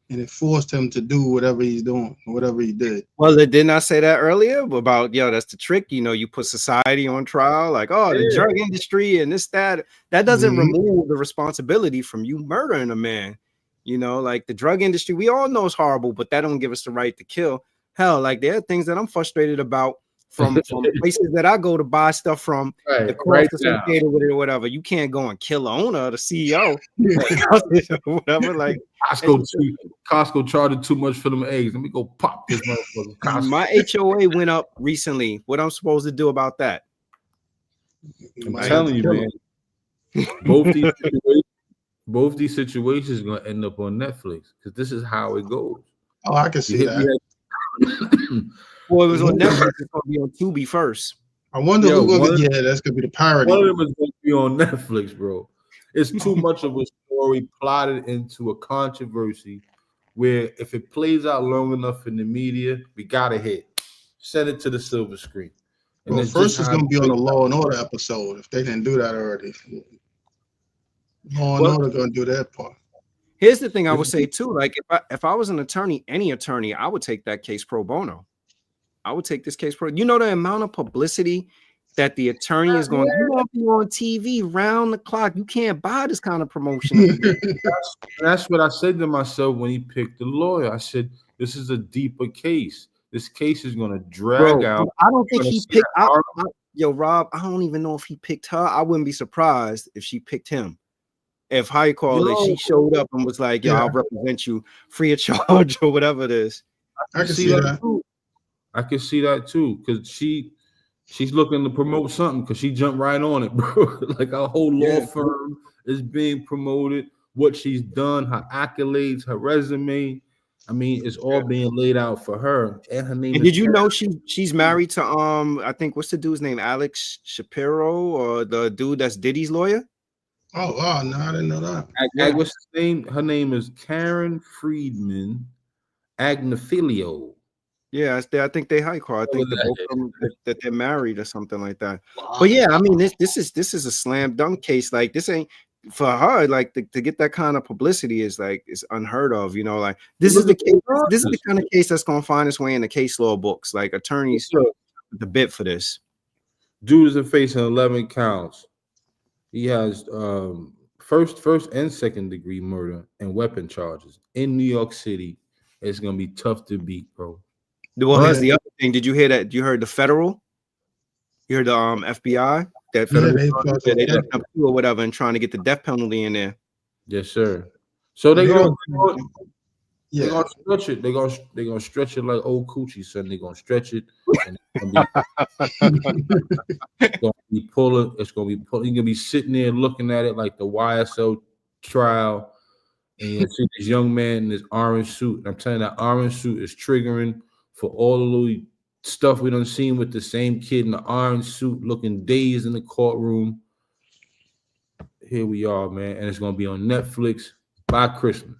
[SPEAKER 4] and it forced him to do whatever he's doing, whatever he did.
[SPEAKER 2] Well, didn't I say that earlier about that's the trick? You put society on trial, like the
[SPEAKER 3] Yeah.
[SPEAKER 2] drug industry and this that. That doesn't
[SPEAKER 4] Hmm.
[SPEAKER 2] remove the responsibility from you murdering a man. Like the drug industry, we all know is horrible, but that don't give us the right to kill. Hell, like there are things that I'm frustrated about from places that I go to buy stuff from, the
[SPEAKER 3] Right, right
[SPEAKER 2] cost
[SPEAKER 3] now.
[SPEAKER 2] associated with it or whatever. You can't go and kill the owner, the CEO, or whatever. Like
[SPEAKER 3] Costco too, Costco charging too much for them eggs. Let me go pop this motherfucker. Costco.
[SPEAKER 2] my HOA went up recently. What I'm supposed to do about that?
[SPEAKER 4] You
[SPEAKER 3] I'm
[SPEAKER 4] might have to
[SPEAKER 3] telling you,
[SPEAKER 4] kill
[SPEAKER 3] man. Both these situations, both these situations are gonna end up on Netflix because this is how it goes.
[SPEAKER 4] Oh, I can
[SPEAKER 3] You
[SPEAKER 4] see
[SPEAKER 3] hit me
[SPEAKER 4] that.
[SPEAKER 3] at
[SPEAKER 2] Well, it was on Netflix. It's gonna be on Tubi first.
[SPEAKER 4] I wonder
[SPEAKER 3] yo,
[SPEAKER 4] who gonna
[SPEAKER 3] one
[SPEAKER 4] get. Yeah, that's gonna be the
[SPEAKER 3] one of
[SPEAKER 4] parody.
[SPEAKER 3] them is gonna be on Netflix, bro. It's too much of a story plotted into a controversy where if it plays out long enough in the media, we gotta hit. Send it to the silver screen. And
[SPEAKER 4] Well,
[SPEAKER 3] that's just
[SPEAKER 4] first it's
[SPEAKER 3] how it
[SPEAKER 4] gonna be on the
[SPEAKER 3] plays
[SPEAKER 4] Law and Order episode if they didn't do that already. Law and
[SPEAKER 2] Well,
[SPEAKER 4] Order gonna do that part.
[SPEAKER 2] here's the thing I
[SPEAKER 3] out.
[SPEAKER 2] would say too. Like if I was an attorney, any attorney, I would take that case pro bono. I would take this case pro. The amount of publicity that the attorney is going. You won't be on TV round the clock. You can't buy this kind of promotion.
[SPEAKER 3] That's what I said to myself when he picked the lawyer. I said, this is a deeper case. This case is going to drag
[SPEAKER 2] Bro, but
[SPEAKER 3] out.
[SPEAKER 2] I don't think
[SPEAKER 3] You're gonna
[SPEAKER 2] he
[SPEAKER 3] see
[SPEAKER 2] picked.
[SPEAKER 3] how
[SPEAKER 2] Yo, Rob, I don't even know if he picked her. I wouldn't be surprised if she picked him. If how you call it,
[SPEAKER 3] yo,
[SPEAKER 2] she showed up and was like, "Yo,
[SPEAKER 4] Yeah,
[SPEAKER 2] I'll represent you free of charge or whatever it is."
[SPEAKER 3] I
[SPEAKER 4] I can
[SPEAKER 3] see
[SPEAKER 4] see
[SPEAKER 3] that
[SPEAKER 4] that.
[SPEAKER 3] too. I can see that too because she's looking to promote something because she jumped right on it, bro. Like our whole law
[SPEAKER 2] Yeah.
[SPEAKER 3] firm is being promoted. What she's done, her accolades, her resume. I mean, it's all being laid out for her, and her name
[SPEAKER 2] And
[SPEAKER 3] is
[SPEAKER 2] did you know she's married to I think what's the dude's name? Alex Shapiro or the dude that's Diddy's lawyer?
[SPEAKER 4] Oh, wow, no, I didn't know that.
[SPEAKER 2] Yeah.
[SPEAKER 3] What's his name? Her name is Karen Friedman Agnafilio.
[SPEAKER 2] Yeah, I think they high call. I think
[SPEAKER 3] Whatever
[SPEAKER 2] the
[SPEAKER 3] that
[SPEAKER 2] both of them that they're married or something like that. But
[SPEAKER 3] is.
[SPEAKER 2] yeah, I mean this is a slam dunk case. Like this ain't for her, like to get that kind of publicity is like it's unheard of, like this is
[SPEAKER 3] Look
[SPEAKER 2] the
[SPEAKER 3] at
[SPEAKER 2] case,
[SPEAKER 3] the
[SPEAKER 2] this is the
[SPEAKER 3] charges.
[SPEAKER 2] kind of case that's gonna find its way in the case law books. Like attorneys
[SPEAKER 3] Look,
[SPEAKER 2] the bit for this.
[SPEAKER 3] dude is facing 11 counts. He has first and second degree murder and weapon charges in New York City. It's gonna be tough to beat, bro.
[SPEAKER 2] Well, here's the other thing. Did you hear that? You heard the federal? You heard the FBI? That federal
[SPEAKER 4] they
[SPEAKER 2] they left up to or whatever and trying to get the death penalty in there.
[SPEAKER 3] Yes, sir. So
[SPEAKER 4] They
[SPEAKER 3] they're gonna
[SPEAKER 4] don't-
[SPEAKER 3] stretch it. They're gonna stretch it like old coochie, son. They're gonna stretch it, and it's gonna be pulling. It's gonna be pulling. You're gonna be sitting there looking at it like the YSL trial, and you see this young man in this orange suit. And I'm telling you, that orange suit is triggering for all the little stuff we done seen with the same kid in the orange suit looking dazed in the courtroom. Here we are, man, and it's gonna be on Netflix by Christmas.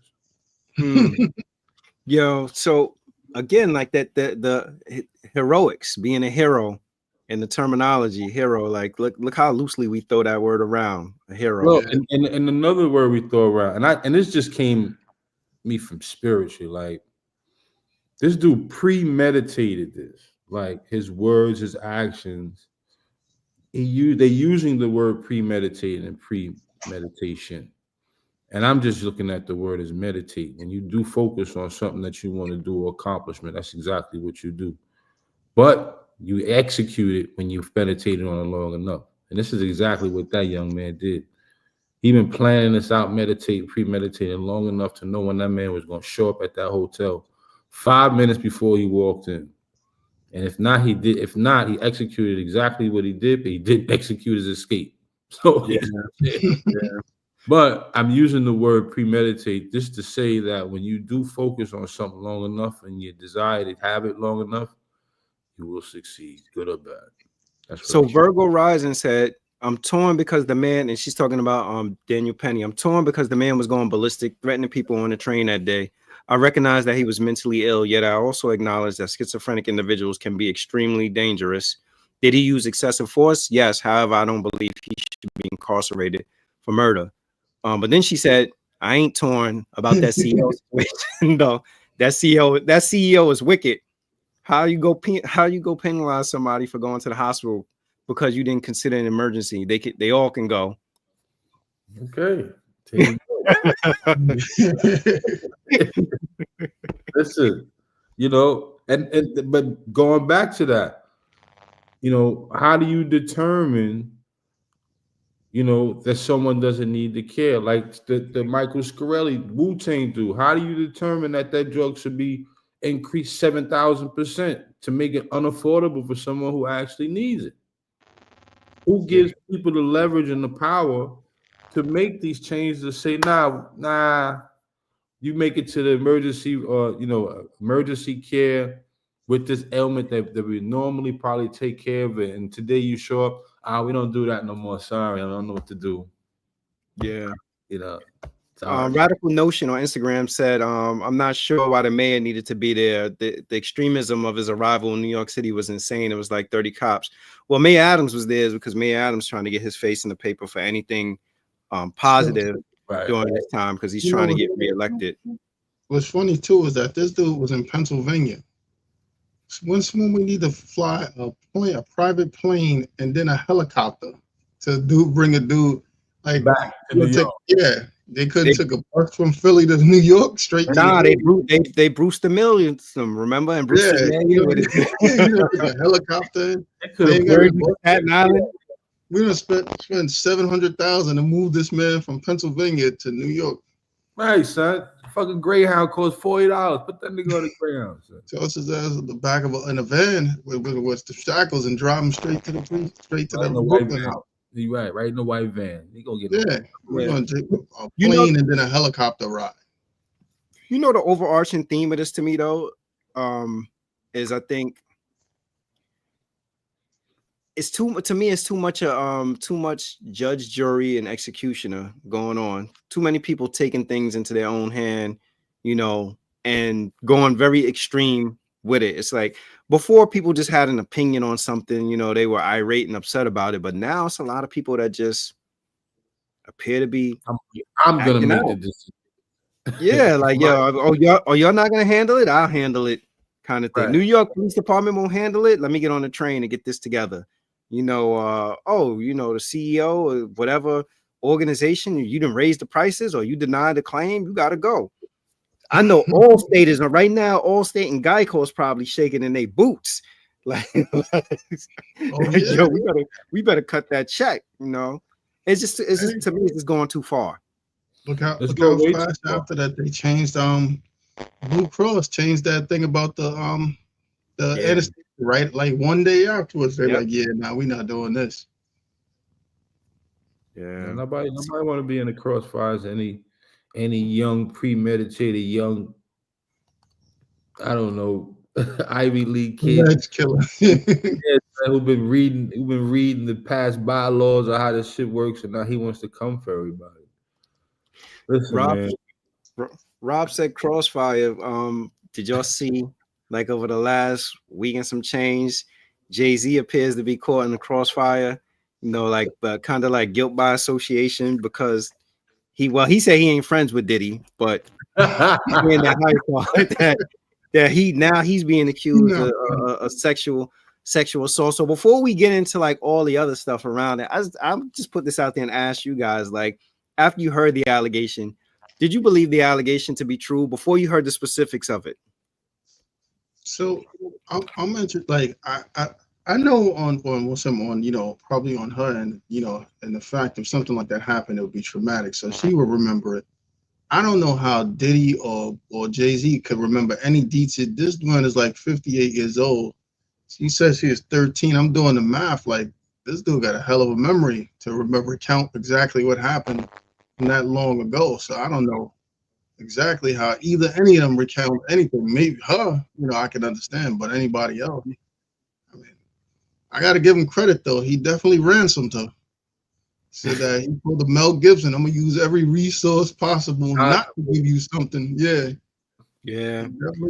[SPEAKER 2] Yo, so again, like that, the heroics, being a hero, and the terminology hero, like look how loosely we throw that word around, a hero.
[SPEAKER 3] Well, and another word we throw around, and this just came me from spiritually, like this dude premeditated this, like his words, his actions. They're using the word premeditated and premeditation. And I'm just looking at the word as meditate. When you do focus on something that you want to do or accomplishment, that's exactly what you do. But you execute it when you've meditated on it long enough. And this is exactly what that young man did. He been planning this out, premeditating long enough to know when that man was going to show up at that hotel 5 minutes before he walked in. And if not, he executed exactly what he did, but he didn't execute his escape. So But I'm using the word premeditate just to say that when you do focus on something long enough and you desire to have it long enough, you will succeed, good or bad.
[SPEAKER 2] So Virgo Rising said, I'm torn because the man, and she's talking about Daniel Penny. I'm torn because the man was going ballistic, threatening people on the train that day. I recognize that he was mentally ill, yet I also acknowledge that schizophrenic individuals can be extremely dangerous. Did he use excessive force? Yes. However, I don't believe he should be incarcerated for murder. But then she said, I ain't torn about that CEO situation, though. That CEO is wicked. How you go penalize somebody for going to the hospital because you didn't consider an emergency? They all can go.
[SPEAKER 3] Okay. Listen, but going back to that, how do you determine, that someone doesn't need the care? Like the Michael Scarelli Wu-Tang dude. How do you determine that drug should be increased 7,000% to make it unaffordable for someone who actually needs it? Who gives people the leverage and the power to make these changes to say, nah, you make it to the emergency emergency care with this ailment that we normally probably take care of it. And today you show up, we don't do that no more. Sorry, I don't know what to do.
[SPEAKER 2] Yeah.
[SPEAKER 3] Sorry.
[SPEAKER 2] Radical Notion on Instagram said, I'm not sure why the mayor needed to be there. The extremism of his arrival in New York City was insane. It was like 30 cops. Well, Mayor Adams was there because Mayor Adams trying to get his face in the paper for anything positive during this time because he's trying to get reelected.
[SPEAKER 4] What's funny too is that this dude was in Pennsylvania. When we need to fly a private plane and then a helicopter to bring a dude like
[SPEAKER 3] back to New York.
[SPEAKER 4] They couldn't take a bus from Philly to New York straight.
[SPEAKER 2] They Bruce the Millions, remember? And Bruce
[SPEAKER 4] a helicopter. We done spent $700,000 to move this man from Pennsylvania to New York.
[SPEAKER 3] Right, son. Fucking Greyhound costs $40. Put that nigga on the Greyhound, son.
[SPEAKER 4] Toss his ass in the back of a van with the shackles and drive him straight to the Brooklyn house.
[SPEAKER 3] You right in the white van. You gonna get
[SPEAKER 4] we're gonna take a plane and then a helicopter ride.
[SPEAKER 2] The overarching theme of this to me though, is I think it's too much judge, jury, and executioner going on. Too many people taking things into their own hand, and going very extreme with it. It's like before people just had an opinion on something, they were irate and upset about it. But now it's a lot of people that just appear to be.
[SPEAKER 3] I'm gonna make the decision.
[SPEAKER 2] Yeah, like y'all not gonna handle it? I'll handle it, kind of thing. Right. New York Police Department won't handle it. Let me get on the train and get this together. The CEO or whatever organization, you didn't raise the prices or you deny the claim, you gotta go. I know Allstate is right now. Allstate and Geico is probably shaking in their boots. Like, yo, we better cut that check. You know, it's just to me, it's just going too far.
[SPEAKER 4] Look how fast after that they changed. Blue Cross changed that thing about the anesthesia, right? Like one day afterwards, they're like, yeah, now we're not doing this.
[SPEAKER 3] Yeah, nobody want to be in the crossfires. Any young premeditated young, I don't know, Ivy League kid who've been reading the past bylaws of how this shit works, and now he wants to come for everybody. Listen, man.
[SPEAKER 2] Rob said crossfire. Did y'all see, like, over the last week and some change, Jay-Z appears to be caught in the crossfire, you know, like, but kind of like guilt by association, because he said he ain't friends with Diddy, but he's that he's being accused of a sexual assault. So before we get into like all the other stuff around it, I'll just put this out there and ask you guys, like, after you heard the allegation, did you believe the allegation to be true before you heard the specifics of it?
[SPEAKER 4] So I'll mention, like, I know on someone, you know, probably on her end, you know, and the fact if something like that happened, it would be traumatic. So she will remember it. I don't know how Diddy or Jay-Z could remember any detail. This one is like 58 years old. She says she is 13. I'm doing the math. Like, this dude got a hell of a memory to remember, count exactly what happened that long ago. So I don't know exactly how either any of them recount anything. Maybe her, you know, I can understand, but anybody else, I mean, I got to give him credit though. He definitely ransomed her. Said that he told the Mel Gibson, "I'm gonna use every resource possible not to give you something." Yeah.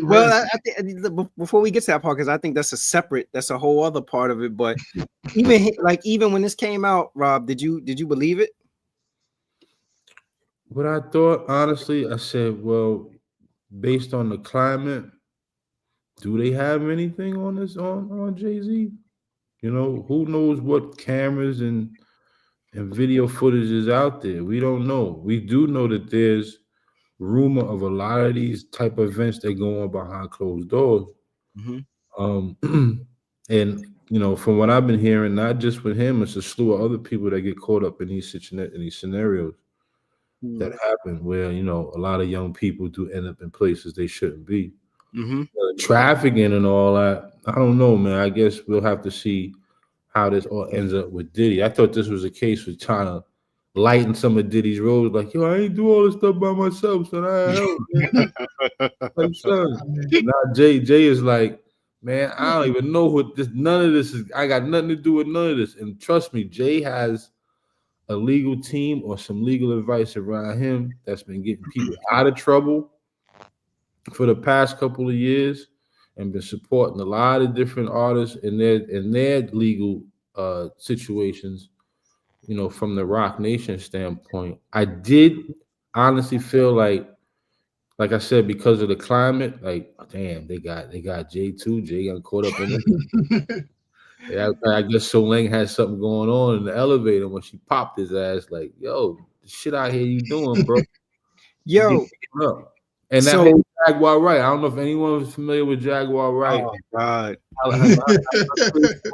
[SPEAKER 2] Well, I think before we get to that part, because I think that's a whole other part of it. But even when this came out, Rob, did you believe it?
[SPEAKER 3] What I thought, honestly, I said, well, based on the climate, do they have anything on this on Jay-Z? You know, who knows what cameras and video footage is out there? We don't know. We do know that there's rumor of a lot of these type of events that go on behind closed doors. And you know, from what I've been hearing, not just with him, it's a slew of other people that get caught up in these scenarios that happen, where, you know, a lot of young people do end up in places they shouldn't be. Trafficking and all that, I don't know, man. I guess we'll have to see how this all ends up with Diddy. I thought this was a case for trying to lighten some of Diddy's roads, like, yo, I ain't do all this stuff by myself, son. I help. Like, son. Now Jay is like, man, I don't even know what this. None of this is. I got nothing to do with none of this. And trust me, Jay has a legal team or some legal advice around him that's been getting people out of trouble for the past couple of years, and been supporting a lot of different artists in their legal situations, you know, from the Rock Nation standpoint. I did honestly feel like I said, because of the climate, like, damn, they got Jay too. Jay got caught up in it. I guess Solange had something going on in the elevator when she popped his ass. Like, yo, the shit out here you doing, bro?
[SPEAKER 2] Yo.
[SPEAKER 3] And that whole Jaguar Wright. I don't know if anyone was familiar with Jaguar Wright.
[SPEAKER 2] Oh God.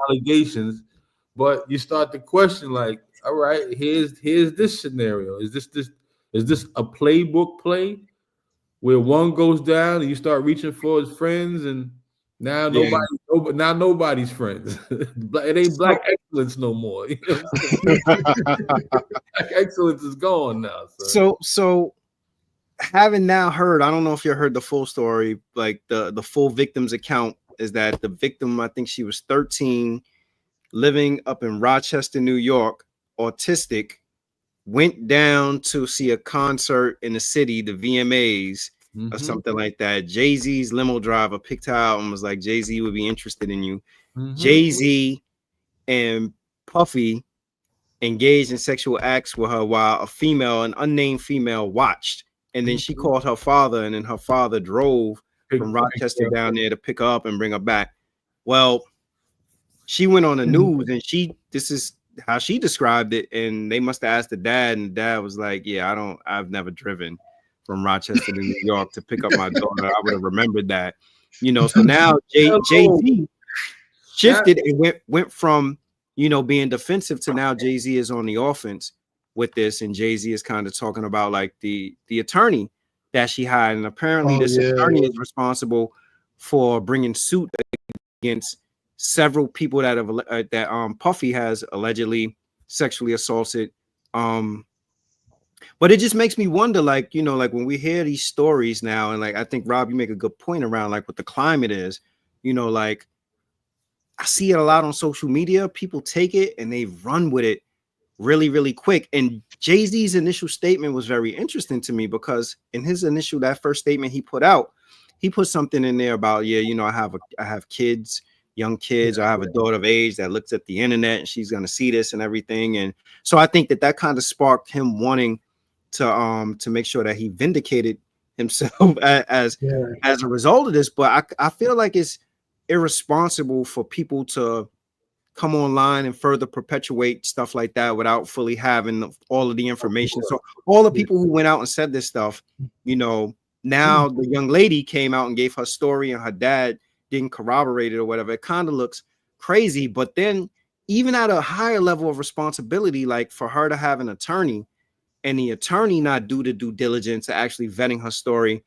[SPEAKER 3] Allegations, but you start to question, like, all right, here's this scenario. Is this a playbook play where one goes down and you start reaching for his friends, and now nobody's friends. It ain't black excellence no more. You know black excellence is gone now.
[SPEAKER 2] So having now heard, I don't know if you heard the full story, like the full victim's account is that the victim, I think she was 13, living up in Rochester, New York, autistic, went down to see a concert in the city, the VMAs, or something like that. Jay-Z's limo driver picked her out and was like, Jay-Z would be interested in you. Jay-Z and Puffy engaged in sexual acts with her while an unnamed female, watched. And then she called her father, and then her father drove from Rochester down there to pick her up and bring her back. Well, she went on the news, and this is how she described it. And they must have asked the dad, and the dad was like, yeah, I've never driven from Rochester to New York to pick up my daughter. I would have remembered that, So now Jay-Z shifted and went from, being defensive to now Jay-Z is on the offense with this, and Jay-Z is kind of talking about like the attorney that she hired, and apparently this attorney is responsible for bringing suit against several people that have that Puffy has allegedly sexually assaulted. But it just makes me wonder, like, like when we hear these stories now, and like I think Rob, you make a good point around like what the climate is, like I see it a lot on social media. People take it and they run with it really, really quick. And Jay-Z's initial statement was very interesting to me because in his that first statement he put out, he put something in there about, I have kids, young kids, or I have a daughter of age that looks at the internet and she's going to see this and everything. And so I think that kind of sparked him wanting to make sure that he vindicated himself as a result of this. But I feel like it's irresponsible for people to come online and further perpetuate stuff like that without fully having all of the information. So all the people who went out and said this stuff, now the young lady came out and gave her story and her dad didn't corroborate it or whatever. It kind of looks crazy. But then even at a higher level of responsibility, like for her to have an attorney and the attorney not do the due diligence to actually vetting her story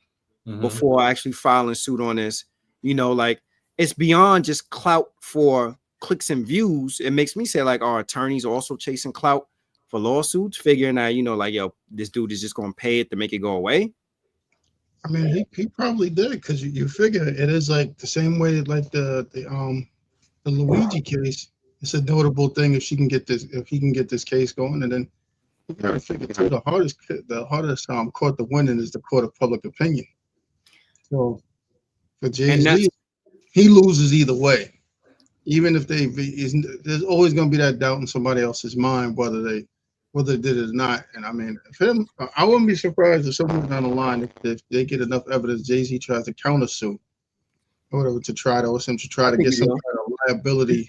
[SPEAKER 2] before actually filing suit on this, like it's beyond just clout for clicks and views. It makes me say like, are attorneys also chasing clout for lawsuits, figuring that, like, yo, this dude is just going to pay it to make it go away?
[SPEAKER 4] I mean, he probably did because you figure it is like the same way like the Luigi case. It's a notable thing if he can get this case going, and then you gotta figure too the hardest court to win in is the court of public opinion. So for Jay-Z, he loses either way. Even if there's always going to be that doubt in somebody else's mind whether they did it or not. And I mean, I wouldn't be surprised if somewhere down the line, if they get enough evidence, Jay-Z tries to countersue or whatever to try to get some kind of liability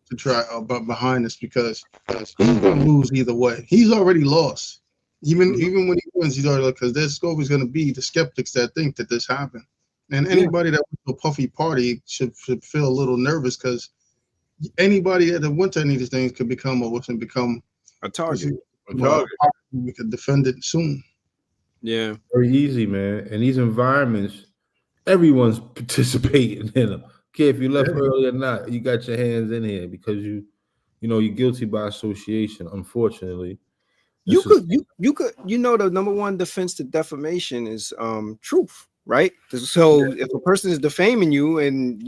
[SPEAKER 4] to try behind this because he's going to lose either way. He's already lost. Even when he wins, he's already because there's always going to be the skeptics that think that this happened. And anybody that went to a Puffy party should feel a little nervous because anybody that went to any of these things could become a target. We could defend it soon.
[SPEAKER 3] Yeah, very easy, man. And these environments, everyone's participating in them. Okay, if you left early or not, you got your hands in here because you're guilty by association. Unfortunately,
[SPEAKER 2] you could the number one defense to defamation is truth, right? So if a person is defaming you, and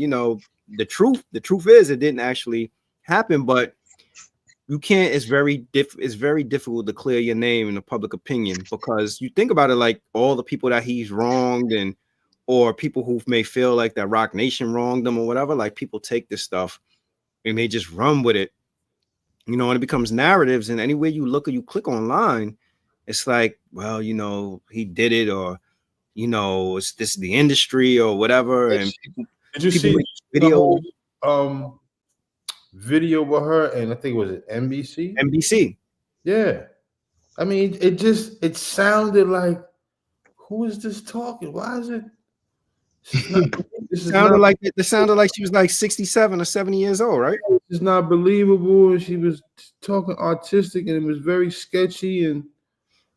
[SPEAKER 2] the truth is it didn't actually happen, but you can't. It's very difficult to clear your name in the public opinion because you think about it, like all the people that he's wronged or people who may feel like that Rock Nation wronged them or whatever. Like people take this stuff and they just run with it, and it becomes narratives. And anywhere you look or you click online, it's like, well, he did it, or it's this the industry or whatever. And
[SPEAKER 3] did you see video? Video with her, and I think it was NBC.
[SPEAKER 2] NBC.
[SPEAKER 3] Yeah, I mean, it sounded like, who is this talking? Why is it?
[SPEAKER 2] It sounded like she was like 67 or 70 years old, right?
[SPEAKER 3] It's not believable. She was talking artistic, and it was very sketchy. And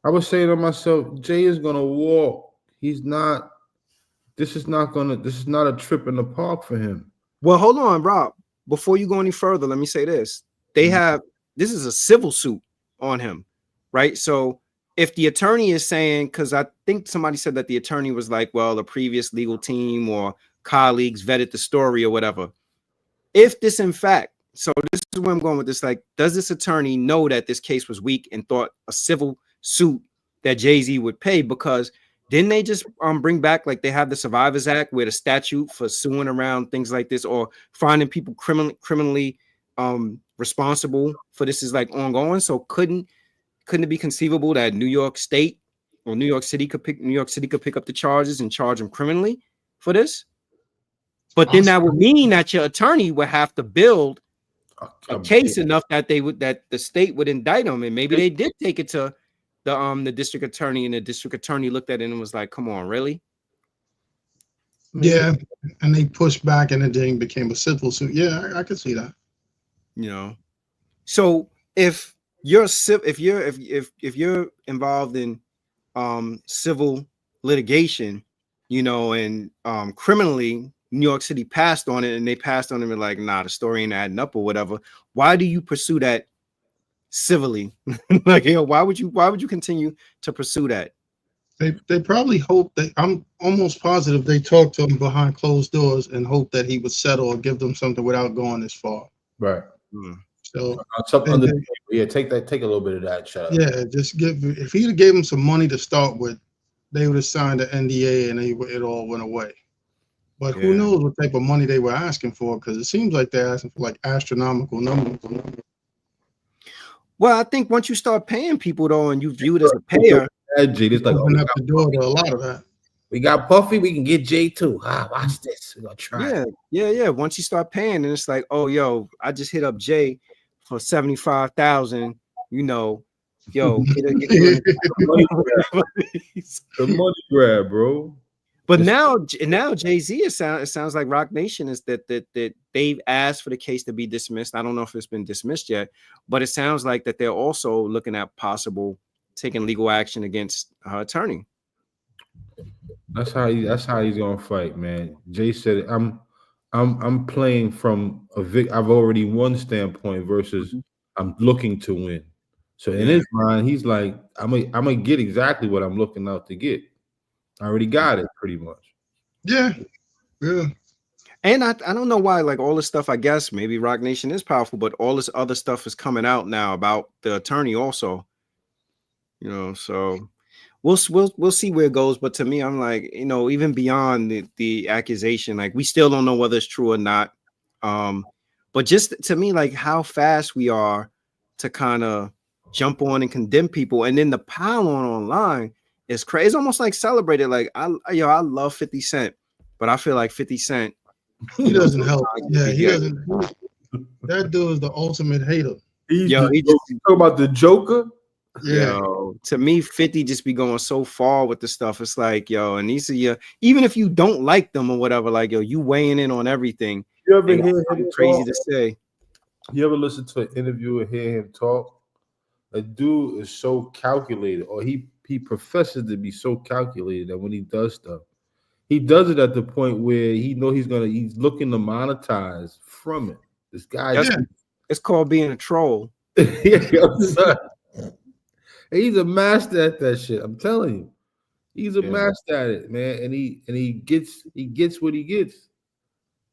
[SPEAKER 3] I was saying to myself, Jay is gonna walk. He's not. This is not a trip in the park for him.
[SPEAKER 2] Well, hold on, Rob. Before you go any further, let me say this. This is a civil suit on him, right? So if the attorney is saying, because I think somebody said that the attorney was like, well, the previous legal team or colleagues vetted the story or whatever. If this in fact, so this is where I'm going with this, like, does this attorney know that this case was weak and thought a civil suit that Jay-Z would pay? Because didn't they just bring back, like they have the Survivors Act where the statute for suing around things like this or finding people criminally responsible for this is like ongoing? So couldn't it be conceivable that New York State or New York City could pick up the charges and charge them criminally for this? But then that would mean that your attorney would have to build a case enough that the state would indict them, and maybe they did take it to the district attorney, and the district attorney looked at it and was like, "Come on, really?"
[SPEAKER 4] Yeah, and they pushed back, and it then became a civil suit. Yeah, I could see that.
[SPEAKER 2] You know. So if you're if you're involved in civil litigation, you know, and criminally, New York City passed on it, and they passed on it and like, nah, the story ain't adding up or whatever. Why do you pursue that civilly? Like, you know, why would you continue to pursue that?
[SPEAKER 4] They probably hope that I'm almost positive they talked to him behind closed doors and hope that he would settle or give them something without going this far.
[SPEAKER 3] Right.
[SPEAKER 4] So
[SPEAKER 3] take a little bit of that. Shut up.
[SPEAKER 4] Yeah, just if he gave him some money to start with, they would have signed the NDA and it all went away. But who knows what type of money they were asking for? Because it seems like they're asking for like astronomical numbers.
[SPEAKER 2] Well, I think once you start paying people though, and you view it as a payer,
[SPEAKER 3] it's like
[SPEAKER 4] open up the door to a lot of that.
[SPEAKER 3] We got Puffy, we can get Jay too. Watch this. We're gonna try.
[SPEAKER 2] Yeah. Once you start paying, and it's like, oh, yo, I just hit up Jay for 75,000. You know, yo, get
[SPEAKER 3] the money grab, bro.
[SPEAKER 2] But now Jay-Z, it sounds like Rock Nation is that they've asked for the case to be dismissed. I don't know if it's been dismissed yet, but it sounds like that they're also looking at possible taking legal action against her attorney.
[SPEAKER 3] That's how he's gonna fight, man. Jay said, I'm playing from I've already won standpoint versus I'm looking to win. So in his mind, he's like, I'm gonna get exactly what I'm looking out to get. I already got it pretty much.
[SPEAKER 4] Yeah.
[SPEAKER 2] And I don't know why, like all this stuff, I guess maybe Rock Nation is powerful, but all this other stuff is coming out now about the attorney also. You know, so we'll see where it goes. But to me, I'm like, you know, even beyond the accusation, like we still don't know whether it's true or not. But just to me, like how fast we are to kind of jump on and condemn people, and then the pile on online is crazy. It's almost like celebrated. Like I love 50 Cent, but I feel like 50 Cent,
[SPEAKER 4] he doesn't help. Yeah, he doesn't. That dude is the ultimate hater.
[SPEAKER 3] He just talk about the Joker.
[SPEAKER 4] Yeah.
[SPEAKER 2] Yo, to me, 50 just be going so far with the stuff. It's like, yo, and these are even if you don't like them or whatever, like, yo, you weighing in on everything.
[SPEAKER 3] You ever hear him
[SPEAKER 2] crazy to say?
[SPEAKER 3] You ever listen to an interview and hear him talk? A dude is so calculated, or he professes to be so calculated that when he does stuff, he does it at the point where he know he's looking to monetize from it. This guy,
[SPEAKER 2] it's called being a troll.
[SPEAKER 3] He's a master at that shit. I'm telling you, he's a master at it, man. And he gets what he gets.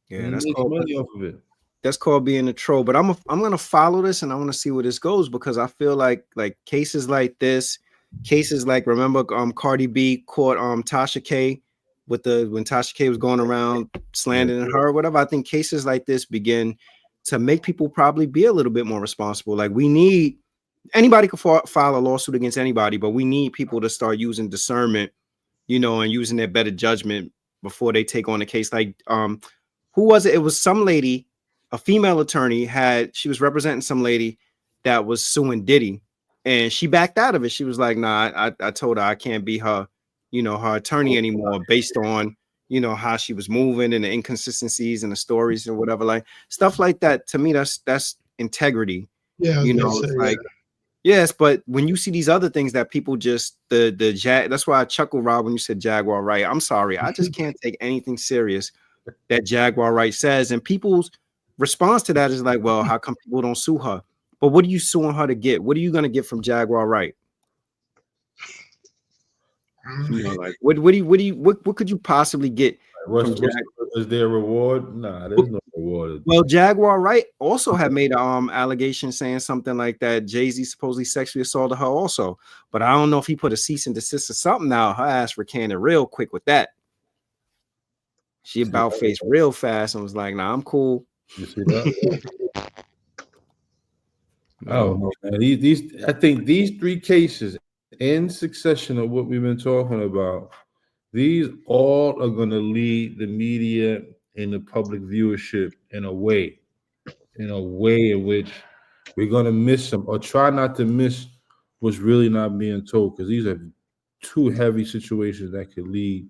[SPEAKER 2] Yeah,
[SPEAKER 3] that's called money off of it.
[SPEAKER 2] That's called being a troll. But I'm gonna follow this, and I want to see where this goes, because I feel like cases like this, cases like, remember Cardi B caught Tasha K when Tasha K was going around slandering her or whatever. I think cases like this begin to make people probably be a little bit more responsible. Like we need anybody can file a lawsuit against anybody, but we need people to start using discernment, you know, and using their better judgment before they take on a case. Like who was it? It was some lady, a female attorney she was representing some lady that was suing Diddy, and she backed out of it. She was like, nah, I told her I can't be her, you know, her attorney anymore based on, you know, how she was moving and the inconsistencies and the stories or whatever, like stuff like that. To me, that's integrity.
[SPEAKER 4] Yeah,
[SPEAKER 2] you know, it's like, yes, but when you see these other things that people just that's why I chuckle, Rob, when you said Jaguar Wright. I'm sorry, I just can't take anything serious that Jaguar Wright says, and people's response to that is like, well, how come people don't sue her? But what are you suing her to get? What are you going to get from Jaguar Wright? You know, like what could you possibly get?
[SPEAKER 3] Is there a reward? Nah, there's no reward.
[SPEAKER 2] Well, Jaguar Wright also had made an allegation saying something like that Jay-Z supposedly sexually assaulted her also, but I don't know if he put a cease and desist or something. Now her ass recanted real quick with that. She about faced real fast and was like, nah, I'm cool.
[SPEAKER 3] You see that? Oh man, I think these three cases in succession of what we've been talking about, these all are going to lead the media and the public viewership in a way in which we're going to miss them, or try not to miss what's really not being told, because these are two heavy situations that could lead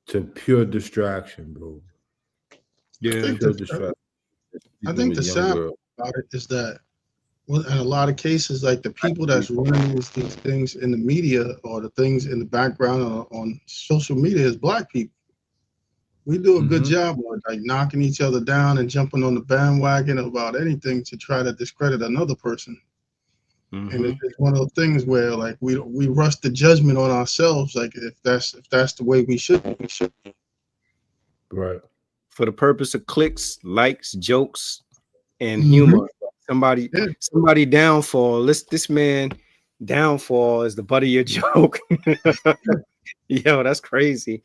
[SPEAKER 3] to pure distraction, bro.
[SPEAKER 2] Yeah.
[SPEAKER 3] Pure distraction.
[SPEAKER 4] I
[SPEAKER 3] Dealing
[SPEAKER 4] think
[SPEAKER 3] with
[SPEAKER 4] the
[SPEAKER 3] young
[SPEAKER 4] sad
[SPEAKER 3] girls.
[SPEAKER 4] part about it is that, well, in a lot of cases, like the people that's running these things in the media or the things in the background on social media is black people. We do a good job of like knocking each other down and jumping on the bandwagon about anything to try to discredit another person. And it's one of those things where like we rush the judgment on ourselves. Like if that's the way we should be, we should.
[SPEAKER 3] Right.
[SPEAKER 2] For the purpose of clicks, likes, jokes, and
[SPEAKER 4] Mm-hmm.
[SPEAKER 2] humor. Somebody downfall. This man downfall is the butt of your joke. Yo, that's crazy.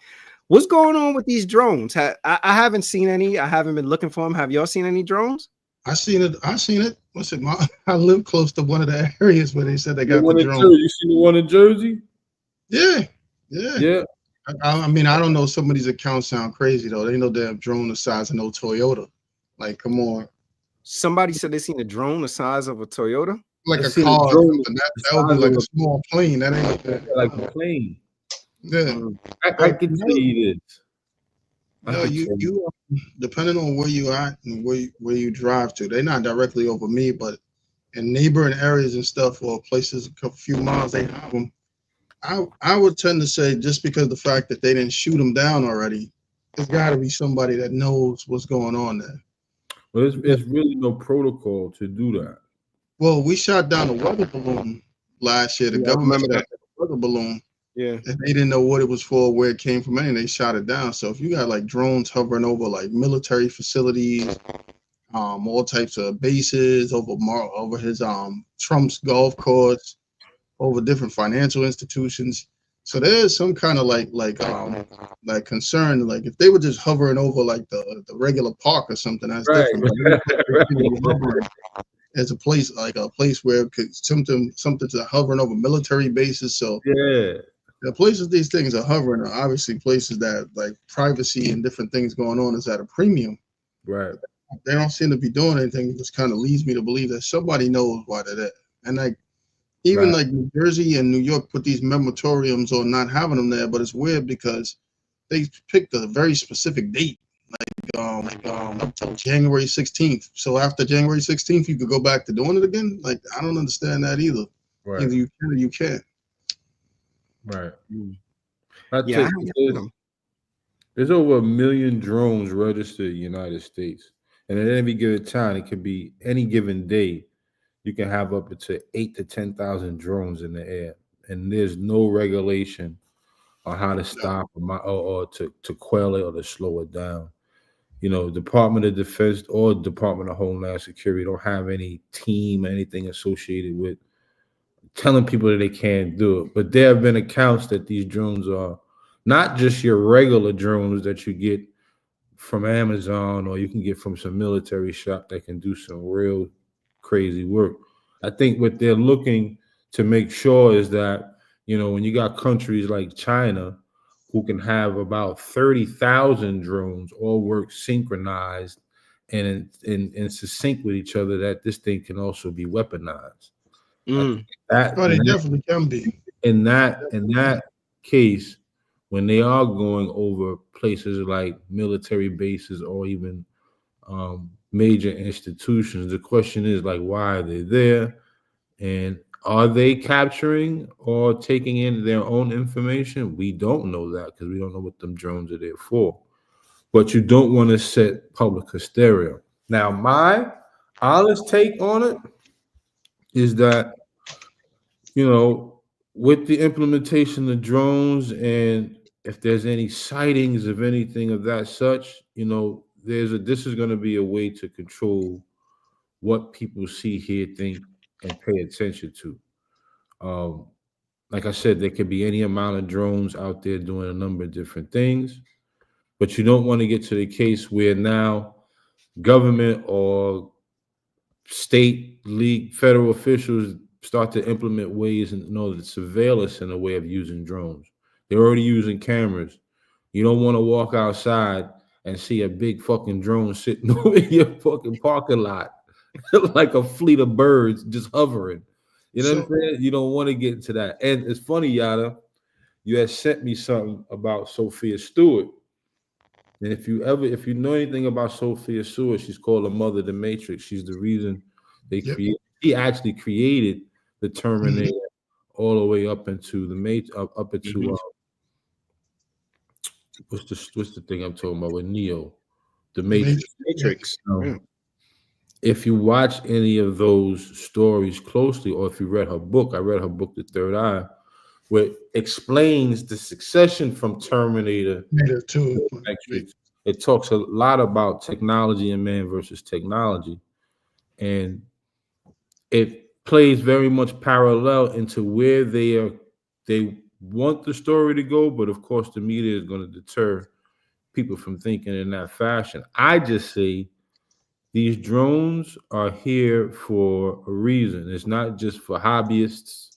[SPEAKER 2] What's going on with these drones? I haven't seen any. I haven't been looking for them. Have y'all seen any drones?
[SPEAKER 4] I seen it. What's it? I live close to one of the areas where they said they
[SPEAKER 3] The
[SPEAKER 4] got the
[SPEAKER 3] one in
[SPEAKER 4] drone.
[SPEAKER 3] Jersey. You seen the one in Jersey?
[SPEAKER 4] Yeah.
[SPEAKER 3] Yeah.
[SPEAKER 4] I mean, I don't know. Some of these accounts sound crazy though. They know they have drone the size of no Toyota. Like, come on.
[SPEAKER 2] Somebody said they seen a drone the size of a Toyota.
[SPEAKER 4] Like
[SPEAKER 3] I
[SPEAKER 4] a
[SPEAKER 3] seen
[SPEAKER 4] car
[SPEAKER 3] a
[SPEAKER 4] or
[SPEAKER 3] drone
[SPEAKER 4] something. That would be like a small plane. That ain't
[SPEAKER 3] like a plane.
[SPEAKER 4] Yeah.
[SPEAKER 3] I can see it.
[SPEAKER 4] No, you depending on where you at and where you drive to, they're not directly over me, but in neighboring areas and stuff or places a few miles they have them. I would tend to say just because of the fact that they didn't shoot them down already, there's got to be somebody that knows what's going on there.
[SPEAKER 3] Well, it's really no protocol to do that.
[SPEAKER 4] Well, we shot down a weather balloon last year. The government shot down a weather balloon.
[SPEAKER 2] Yeah.
[SPEAKER 4] And they didn't know what it was for, where it came from, and they shot it down. So if you got like drones hovering over like military facilities, all types of bases, over his Trump's golf course, over different financial institutions. So there's some kind of like concern. Like if they were just hovering over like the regular park or something, that's different. But as a place where it could something to hovering over military bases. So
[SPEAKER 3] yeah.
[SPEAKER 4] The places these things are hovering are obviously places that like privacy and different things going on is at a premium.
[SPEAKER 3] Right.
[SPEAKER 4] They don't seem to be doing anything, which kind of leads me to believe that somebody knows why they're there. And like even like New Jersey and New York put these moratoriums on not having them there, but it's weird because they picked a very specific date, up till January 16th. So after January 16th, you could go back to doing it again. Like I don't understand that either.
[SPEAKER 3] Right.
[SPEAKER 4] Either you can or you can't.
[SPEAKER 3] Right. There's over 1 million drones registered in the United States. And at any given time, it could be any given day, you can have up to 8,000 to 10,000 drones in the air. And there's no regulation on how to stop or to quell it or to slow it down. You know, Department of Defense or Department of Homeland Security don't have any team, anything associated with telling people that they can't do it. But there have been accounts that these drones are not just your regular drones that you get from Amazon or you can get from some military shop that can do some real crazy work. I think what they're looking to make sure is that, you know, when you got countries like China who can have about 30,000 drones all work synchronized and in sync with each other, that this thing can also be weaponized.
[SPEAKER 4] They definitely can be.
[SPEAKER 3] In that case, when they are going over places like military bases or even major institutions, the question is like, why are they there? And are they capturing or taking in their own information? We don't know that because we don't know what them drones are there for. But you don't want to set public hysteria. Now, my honest take on it is that, you know, with the implementation of drones and if there's any sightings of anything of that such, you know, this is going to be a way to control what people see, hear, think, and pay attention to. Like I said, there could be any amount of drones out there doing a number of different things, but you don't want to get to the case where now government or state, league, federal officials start to implement ways in order to surveil us in a way of using drones. They're already using cameras. You don't want to walk outside and see a big fucking drone sitting over your fucking parking lot like a fleet of birds just hovering. You know what I'm saying? You don't want to get into that. And it's funny, Yada, you had sent me something about Sophia Stewart. And if you know anything about Sophia Stewart, she's called the mother of the Matrix. She's the reason they created. He actually created the Terminator all the way up into the up into what's the thing I'm talking about with Neo, the Matrix. If you watch any of those stories closely, or if you read her book, I read her book, The Third Eye, where it explains the succession from Terminator to Matrix. It talks a lot about technology and man versus technology, and it plays very much parallel into where they want the story to go, but of course the media is going to deter people from thinking in that fashion. I just say these drones are here for a reason. It's not just for hobbyists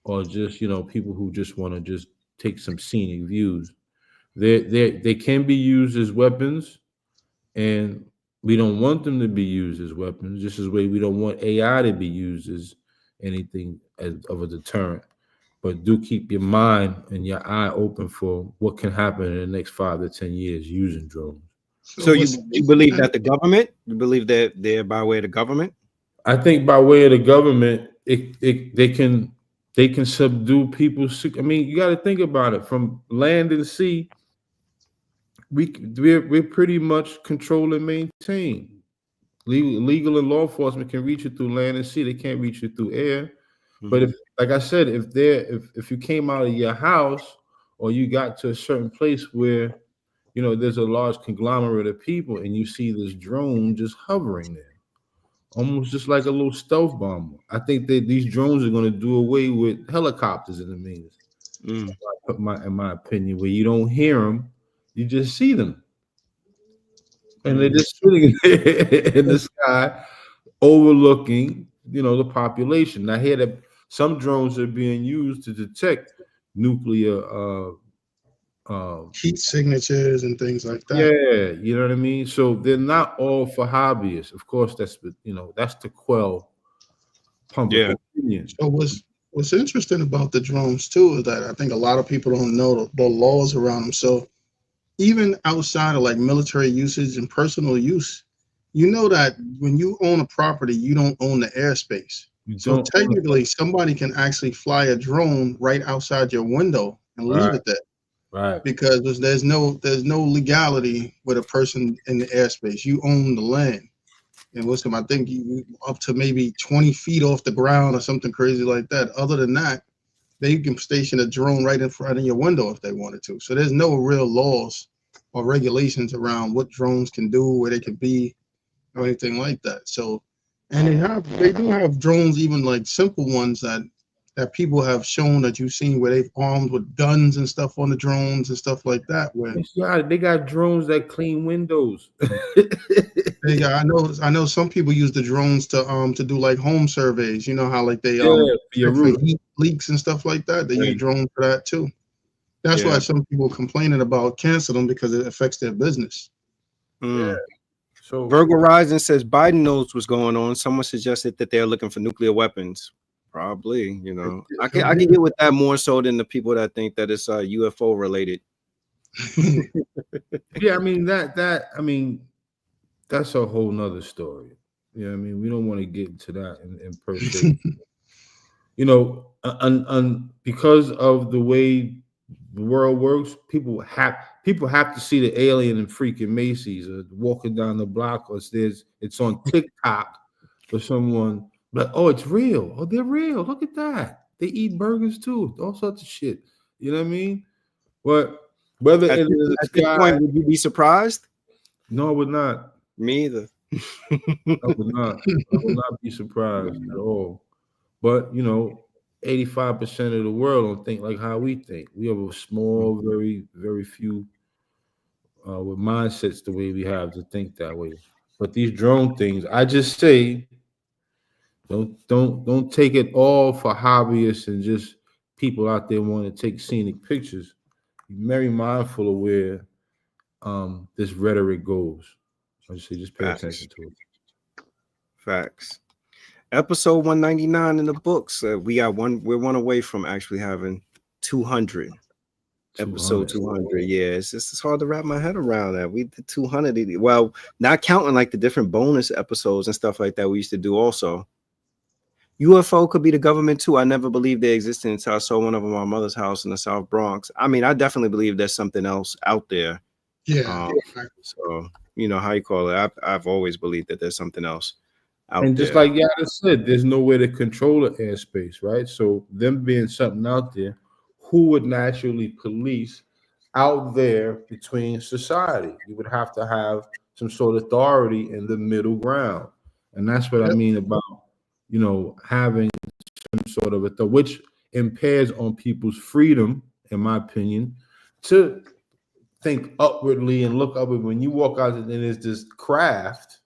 [SPEAKER 3] or just people who just want to just take some scenic views. They can be used as weapons, and we don't want them to be used as weapons. Just as way we don't want AI to be used as anything of a deterrent. But do keep your mind and your eye open for what can happen in the next 5 to 10 years using drones.
[SPEAKER 2] So you believe that the government? You believe that they're by way of the government?
[SPEAKER 3] I think by way of the government, they can subdue people. I mean, you got to think about it. From land and sea, we're pretty much control and maintain. Legal and law enforcement can reach you through land and sea. They can't reach you through air. But if, like I said, if you came out of your house or you got to a certain place where there's a large conglomerate of people and you see this drone just hovering there, almost just like a little stealth bomber. I think that these drones are going to do away with helicopters in the means. In my opinion, where you don't hear them, you just see them, and they're just sitting in the sky, overlooking the population. I hear that some drones are being used to detect nuclear
[SPEAKER 4] heat signatures and things like that.
[SPEAKER 3] Yeah, you know what I mean? So they're not all for hobbyists. Of course, that's to quell public opinion.
[SPEAKER 4] So what's interesting about the drones too is that I think a lot of people don't know the laws around them. So even outside of like military usage and personal use, that when you own a property, you don't own the airspace. So technically, somebody can actually fly a drone right outside your window and leave it there.
[SPEAKER 3] Right.
[SPEAKER 4] Because there's no legality with a person in the airspace. You own the land. And I think you up to maybe 20 feet off the ground or something crazy like that. Other than that, they can station a drone right in front of your window if they wanted to. So there's no real laws or regulations around what drones can do, where they can be, or anything like that. So, and they do have drones, even like simple ones that people have shown that you've seen where they've armed with guns and stuff on the drones and stuff like that. Where
[SPEAKER 3] they got drones that clean windows.
[SPEAKER 4] I know some people use the drones to do like home surveys. You know how like they for heat leaks and stuff like that. They use drones for that too. That's why some people complaining about cancel them, because it affects their business.
[SPEAKER 3] Yeah. So
[SPEAKER 2] Virgo Rising says Biden knows what's going on. Someone suggested that they're looking for nuclear weapons. Probably, I can get with that more so than the people that think that it's UFO related.
[SPEAKER 3] Yeah, I mean that's a whole nother story. You know what I mean? We don't want to get into that in per se. Because of the way the world works, people have to see the alien in freaking Macy's or walking down the block, or it's on TikTok for someone. But it's real. Oh, they're real. Look at that. They eat burgers too. All sorts of shit. You know what I mean? But whether
[SPEAKER 2] at this point, would you be surprised?
[SPEAKER 3] No, I would not.
[SPEAKER 2] Me either.
[SPEAKER 3] I would not. I would not be surprised at all. But 85% of the world don't think like how we think. We have a small, very, very few with mindsets the way we have to think that way. But these drone things, I just say, don't take it all for hobbyists and just people out there want to take scenic pictures. Be very mindful of where this rhetoric goes. I just say just pay attention to it.
[SPEAKER 2] Facts. Episode 199 in the books. We're one away from actually having 200. Episode 200. Yeah, it's hard to wrap my head around that. We did 200. Well, not counting like the different bonus episodes and stuff like that we used to do also. UFO could be the government too. I never believed they existed until I saw one of them at my mother's house in the South Bronx. I mean, I definitely believe there's something else out there.
[SPEAKER 4] Yeah.
[SPEAKER 2] So, you know, how you call it. I've always believed that there's something else out
[SPEAKER 3] And just
[SPEAKER 2] there.
[SPEAKER 3] like Yada said, there's no way to control the airspace, right? So them being something out there, who would naturally police out there between society? You would have to have some sort of authority in the middle ground. And that's what I mean about, having some sort of authority, which impairs on people's freedom, in my opinion, to think upwardly and look upward. When you walk out and there's this craft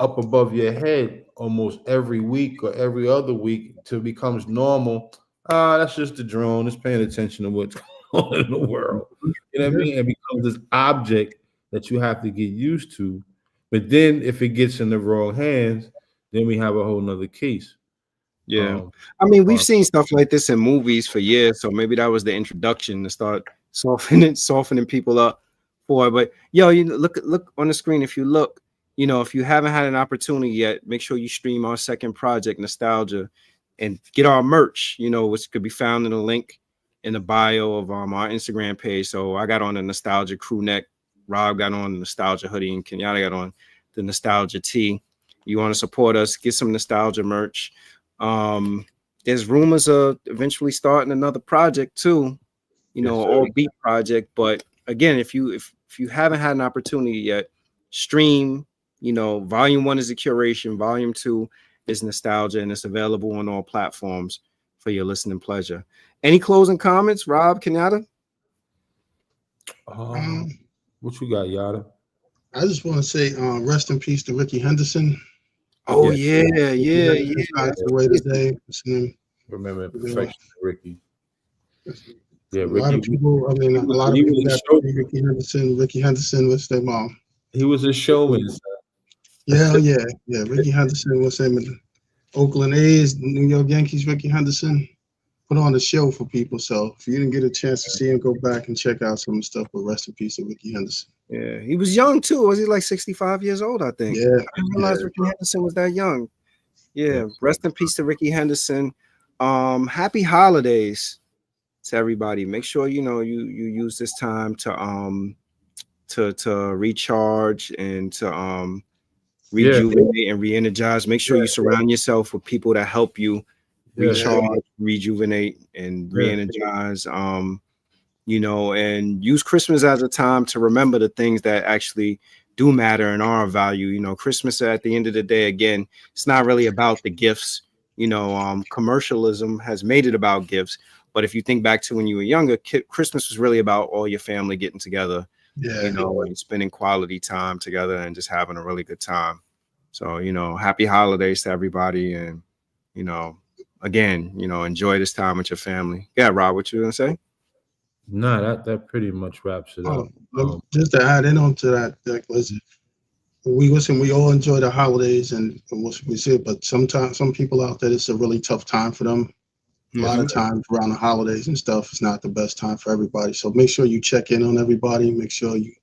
[SPEAKER 3] up above your head almost every week or every other week till it becomes normal. That's just a drone. It's paying attention to what's going on in the world. You know what I mean? It becomes this object that you have to get used to. But then if it gets in the wrong hands, then we have a whole nother case.
[SPEAKER 2] Yeah. I mean, we've seen stuff like this in movies for years, so maybe that was the introduction to start softening people up for it. But yo, you look on the screen. If you look, if you haven't had an opportunity yet, make sure you stream our second project, Nostalgia, and get our merch, which could be found in the link in the bio of our Instagram page. So I got on the Nostalgia crew neck, Rob got on the Nostalgia hoodie, and Kenyatta got on the Nostalgia tee. You want to support us, get some Nostalgia merch. There's rumors of eventually starting another project too, all beat project. But again, if you haven't had an opportunity yet, stream. Volume 1 is a curation, volume 2 is Nostalgia, and it's available on all platforms for your listening pleasure. Any closing comments, Rob, Kenyatta?
[SPEAKER 3] What you got, Yada?
[SPEAKER 4] I just want to say rest in peace to Ricky Henderson.
[SPEAKER 2] Oh yeah.
[SPEAKER 4] Away today.
[SPEAKER 3] Remember perfection, Ricky. Yeah,
[SPEAKER 4] Ricky. A lot of people. I mean, a lot of people got Ricky Henderson. Ricky Henderson was their mom.
[SPEAKER 3] He was a showman.
[SPEAKER 4] Yeah. Ricky Henderson was him in the Oakland A's, New York Yankees. Ricky Henderson put on a show for people. So if you didn't get a chance to see him, go back and check out some stuff. But rest in peace to Ricky Henderson.
[SPEAKER 2] Yeah, he was young too. Was he like 65 years old? I think.
[SPEAKER 4] Yeah,
[SPEAKER 2] I didn't realize Ricky Henderson was that young. Yeah, rest in peace to Ricky Henderson. Happy holidays to everybody. Make sure you use this time to recharge and to rejuvenate and re-energize. Make sure you surround yourself with people that help you recharge, rejuvenate, and re-energize. And use Christmas as a time to remember the things that actually do matter and are of value. Christmas at the end of the day, again, it's not really about the gifts. Commercialism has made it about gifts. But if you think back to when you were younger, Christmas was really about all your family getting together, and spending quality time together and just having a really good time. So, happy holidays to everybody. And, again, enjoy this time with your family. Yeah, Rob, what you gonna say?
[SPEAKER 3] No, that pretty much wraps it up.
[SPEAKER 4] Just to add in on to that, listen, we all enjoy the holidays and what we see, but sometimes some people out there, it's a really tough time for them. A lot of times around the holidays and stuff, it's not the best time for everybody. So make sure you check in on everybody. Make sure you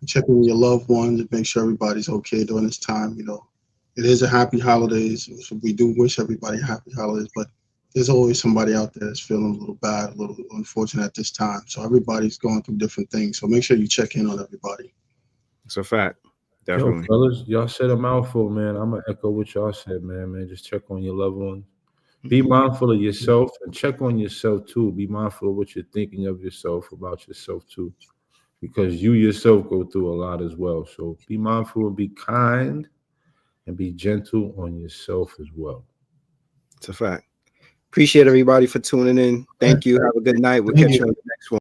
[SPEAKER 4] check in with your loved ones and make sure everybody's okay during this time. It is a happy holidays. So we do wish everybody happy holidays, but there's always somebody out there that's feeling a little bad, a little unfortunate at this time. So everybody's going through different things. So make sure you check in on everybody.
[SPEAKER 2] It's a fact. Definitely.
[SPEAKER 3] Yo, fellas, y'all said a mouthful, man. I'm going to echo what y'all said, man. Just check on your loved ones. Be mindful of yourself and check on yourself, too. Be mindful of what you're thinking of yourself, about yourself, too. Because you yourself go through a lot as well. So be mindful and be kind and be gentle on yourself as well.
[SPEAKER 2] It's a fact. Appreciate everybody for tuning in. Thank you. Have a good night. We'll catch you on the next one.